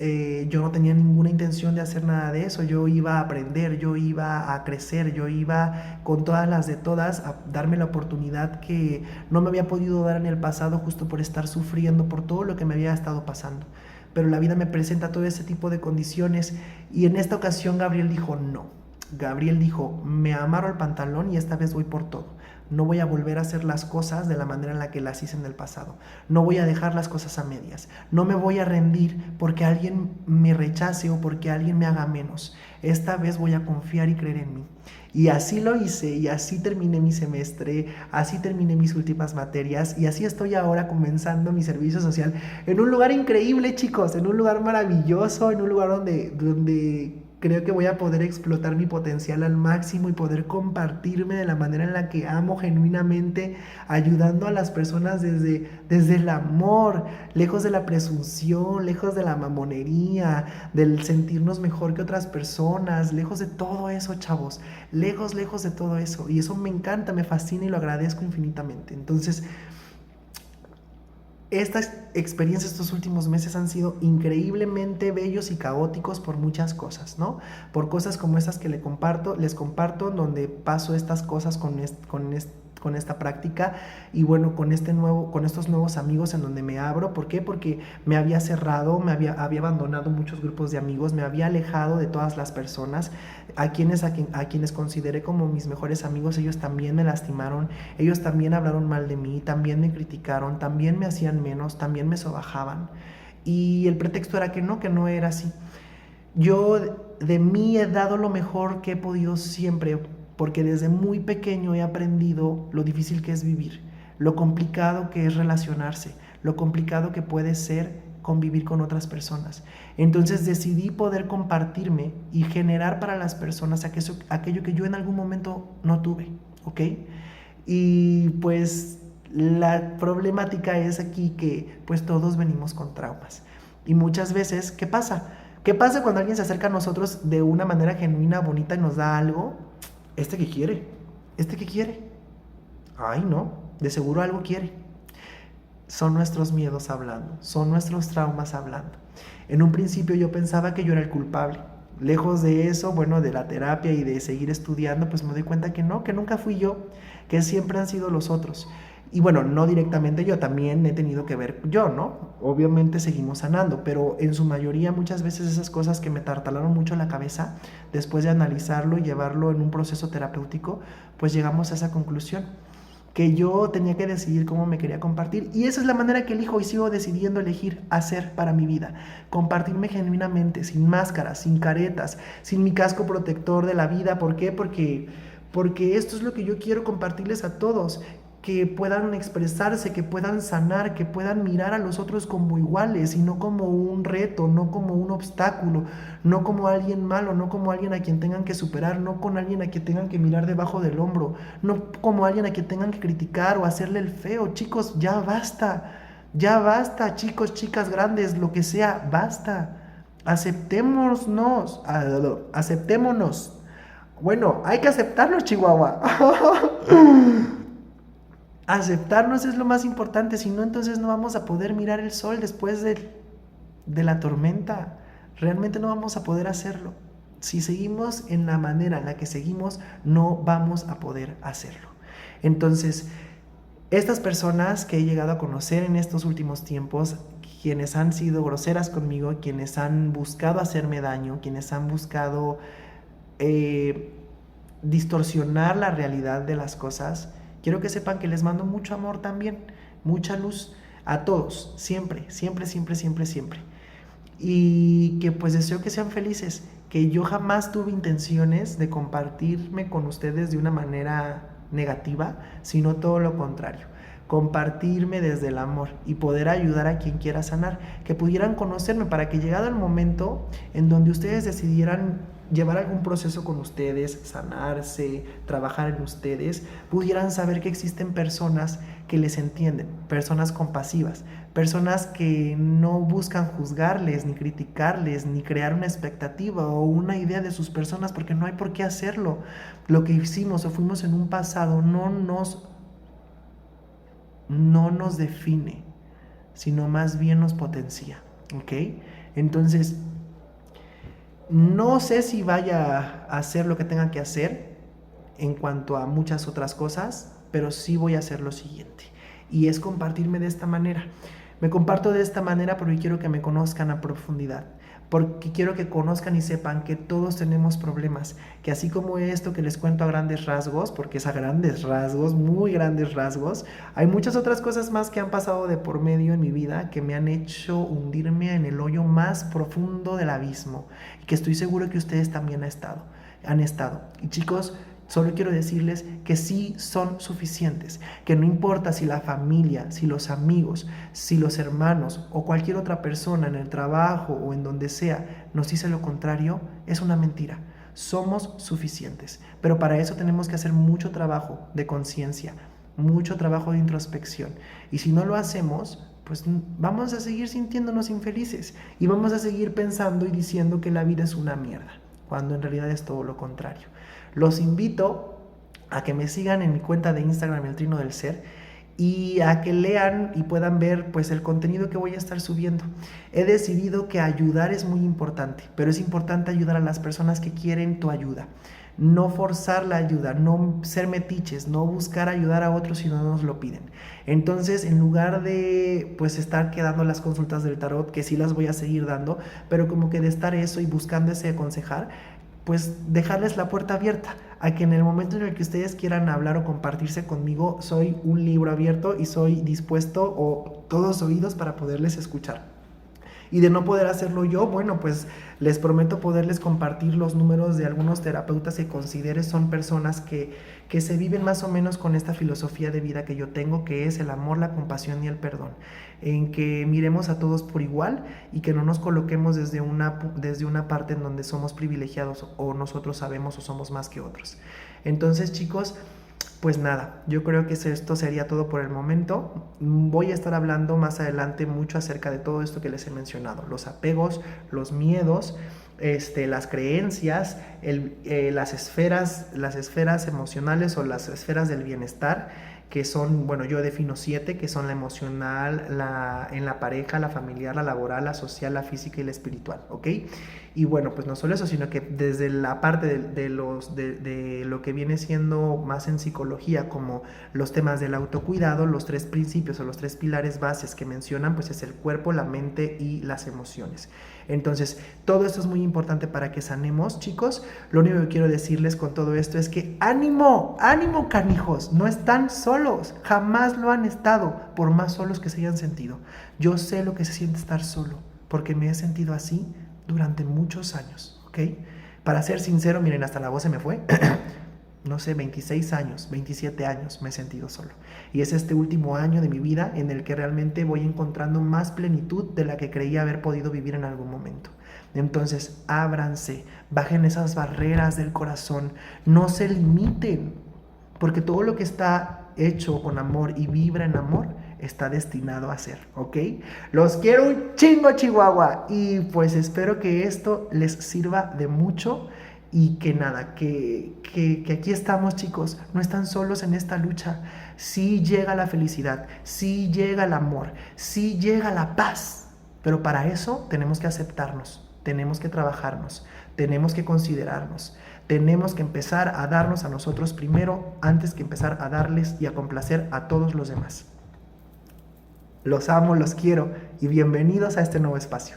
yo no tenía ninguna intención de hacer nada de eso, yo iba a aprender, yo iba a crecer, yo iba con todas las de todas a darme la oportunidad que no me había podido dar en el pasado justo por estar sufriendo por todo lo que me había estado pasando. Pero la vida me presenta todo ese tipo de condiciones y en esta ocasión Gabriel dijo no. Gabriel dijo, me amarro el pantalón y esta vez voy por todo. No voy a volver a hacer las cosas de la manera en la que las hice en el pasado. No voy a dejar las cosas a medias. No me voy a rendir porque alguien me rechace o porque alguien me haga menos. Esta vez voy a confiar y creer en mí. Y así lo hice y así terminé mi semestre, así terminé mis últimas materias y así estoy ahora comenzando mi servicio social en un lugar increíble, chicos, en un lugar maravilloso, en un lugar donde creo que voy a poder explotar mi potencial al máximo y poder compartirme de la manera en la que amo genuinamente, ayudando a las personas desde el amor, lejos de la presunción, lejos de la mamonería, del sentirnos mejor que otras personas, lejos de todo eso, chavos, lejos de todo eso. Y eso me encanta, me fascina y lo agradezco infinitamente. Entonces, estas experiencias estos últimos meses han sido increíblemente bellos y caóticos por muchas cosas, ¿no? Por cosas como esas que les comparto, donde paso estas cosas con esta práctica y bueno, con estos nuevos amigos en donde me abro. ¿Por qué? Porque me había cerrado, había abandonado muchos grupos de amigos, me había alejado de todas las personas, a quienes consideré como mis mejores amigos. Ellos también me lastimaron, ellos también hablaron mal de mí, también me criticaron, también me hacían menos, también me sobajaban. Y el pretexto era que no era así. Yo de mí he dado lo mejor que he podido siempre, porque desde muy pequeño he aprendido lo difícil que es vivir, lo complicado que es relacionarse, lo complicado que puede ser convivir con otras personas. Entonces decidí poder compartirme y generar para las personas aquello que yo en algún momento no tuve, ¿ok? Y pues la problemática es aquí que pues todos venimos con traumas. Y muchas veces, ¿qué pasa? ¿Qué pasa cuando alguien se acerca a nosotros de una manera genuina, bonita y nos da algo? ¿Este qué quiere? ¿Este qué quiere? Ay, no, de seguro algo quiere. Son nuestros miedos hablando, son nuestros traumas hablando. En un principio yo pensaba que yo era el culpable. Lejos de eso, bueno, de la terapia y de seguir estudiando, pues me doy cuenta que no, que nunca fui yo, que siempre han sido los otros. Y bueno, no directamente yo, también he tenido que ver yo, ¿no? Obviamente seguimos sanando, pero en su mayoría muchas veces esas cosas que me tartalaron mucho la cabeza, después de analizarlo y llevarlo en un proceso terapéutico, pues llegamos a esa conclusión, que yo tenía que decidir cómo me quería compartir. Y esa es la manera que elijo y sigo decidiendo elegir hacer para mi vida. Compartirme genuinamente, sin máscaras, sin caretas, sin mi casco protector de la vida. ¿Por qué? Porque esto es lo que yo quiero compartirles a todos. Que puedan expresarse, que puedan sanar, que puedan mirar a los otros como iguales y no como un reto, no como un obstáculo, no como alguien malo, no como alguien a quien tengan que superar, no con alguien a quien tengan que mirar debajo del hombro, no como alguien a quien tengan que criticar o hacerle el feo. Chicos, ya basta, chicos, chicas, grandes, lo que sea, basta. Aceptémonos. Bueno, hay que aceptarnos, Chihuahua. Aceptarnos es lo más importante, si no, entonces no vamos a poder mirar el sol después de la tormenta. Realmente no vamos a poder hacerlo. Si seguimos en la manera en la que seguimos, no vamos a poder hacerlo. Entonces, estas personas que he llegado a conocer en estos últimos tiempos, quienes han sido groseras conmigo, quienes han buscado hacerme daño, quienes han buscado distorsionar la realidad de las cosas, quiero que sepan que les mando mucho amor también, mucha luz a todos, siempre, siempre, siempre, siempre, siempre. Y que pues deseo que sean felices, que yo jamás tuve intenciones de compartirme con ustedes de una manera negativa, sino todo lo contrario. Compartirme desde el amor y poder ayudar a quien quiera sanar, que pudieran conocerme para que llegado el momento en donde ustedes decidieran llevar algún proceso con ustedes, sanarse, trabajar en ustedes, pudieran saber que existen personas que les entienden, personas compasivas, personas que no buscan juzgarles, ni criticarles, ni crear una expectativa o una idea de sus personas, porque no hay por qué hacerlo. Lo que hicimos o fuimos en un pasado no nos define, sino más bien nos potencia. ¿ok? Entonces, no sé si vaya a hacer lo que tenga que hacer en cuanto a muchas otras cosas, pero sí voy a hacer lo siguiente, y es compartirme de esta manera. Me comparto de esta manera porque quiero que me conozcan a profundidad, porque quiero que conozcan y sepan que todos tenemos problemas, que así como esto que les cuento a grandes rasgos, porque es a grandes rasgos, muy grandes rasgos, hay muchas otras cosas más que han pasado de por medio en mi vida que me han hecho hundirme en el hoyo más profundo del abismo, y que estoy seguro que ustedes también han estado. Y chicos, solo quiero decirles que sí son suficientes, que no importa si la familia, si los amigos, si los hermanos o cualquier otra persona en el trabajo o en donde sea nos dice lo contrario, es una mentira. Somos suficientes, pero para eso tenemos que hacer mucho trabajo de conciencia, mucho trabajo de introspección. Y si no lo hacemos, pues vamos a seguir sintiéndonos infelices y vamos a seguir pensando y diciendo que la vida es una mierda, cuando en realidad es todo lo contrario. Los invito a que me sigan en mi cuenta de Instagram, El Trino del Ser, y a que lean y puedan ver pues el contenido que voy a estar subiendo. He decidido que ayudar es muy importante, pero es importante ayudar a las personas que quieren tu ayuda. No forzar la ayuda, no ser metiches, no buscar ayudar a otros si no nos lo piden. Entonces, en lugar de pues estar quedando las consultas del tarot, que sí las voy a seguir dando, pero como que de estar eso y buscando ese aconsejar, pues dejarles la puerta abierta a que en el momento en el que ustedes quieran hablar o compartirse conmigo, soy un libro abierto y soy dispuesto o todos oídos para poderles escuchar. Y de no poder hacerlo yo, bueno, pues les prometo poderles compartir los números de algunos terapeutas que considere son personas que se viven más o menos con esta filosofía de vida que yo tengo, que es el amor, la compasión y el perdón, en que miremos a todos por igual y que no nos coloquemos desde una parte en donde somos privilegiados o nosotros sabemos o somos más que otros. Entonces, chicos, pues nada, yo creo que esto sería todo por el momento. Voy a estar hablando más adelante mucho acerca de todo esto que les he mencionado, los apegos, los miedos, las creencias, las esferas emocionales o las esferas del bienestar, que son, bueno, yo defino 7, que son la emocional, en la pareja, la familiar, la laboral, la social, la física y la espiritual, ¿ok? Y bueno, pues no solo eso, sino que desde la parte de lo que viene siendo más en psicología, como los temas del autocuidado, los 3 principios o los 3 pilares bases que mencionan, pues es el cuerpo, la mente y las emociones. Entonces, todo esto es muy importante para que sanemos, chicos. Lo único que quiero decirles con todo esto es que ánimo, ánimo, canijos, no están solos, jamás lo han estado, por más solos que se hayan sentido. Yo sé lo que se siente estar solo, porque me he sentido así durante muchos años, ¿ok? Para ser sincero, miren, hasta la voz se me fue. No sé, 26 años, 27 años me he sentido solo. Y es este último año de mi vida en el que realmente voy encontrando más plenitud de la que creía haber podido vivir en algún momento. Entonces, ábranse, bajen esas barreras del corazón, no se limiten, porque todo lo que está hecho con amor y vibra en amor está destinado a ser, ¿ok? Los quiero un chingo, Chihuahua, y pues espero que esto les sirva de mucho. Y que nada, que aquí estamos, chicos, no están solos en esta lucha. Sí llega la felicidad, sí llega el amor, sí llega la paz, pero para eso tenemos que aceptarnos, tenemos que trabajarnos, tenemos que considerarnos, tenemos que empezar a darnos a nosotros primero antes que empezar a darles y a complacer a todos los demás. Los amo, los quiero y bienvenidos a este nuevo espacio.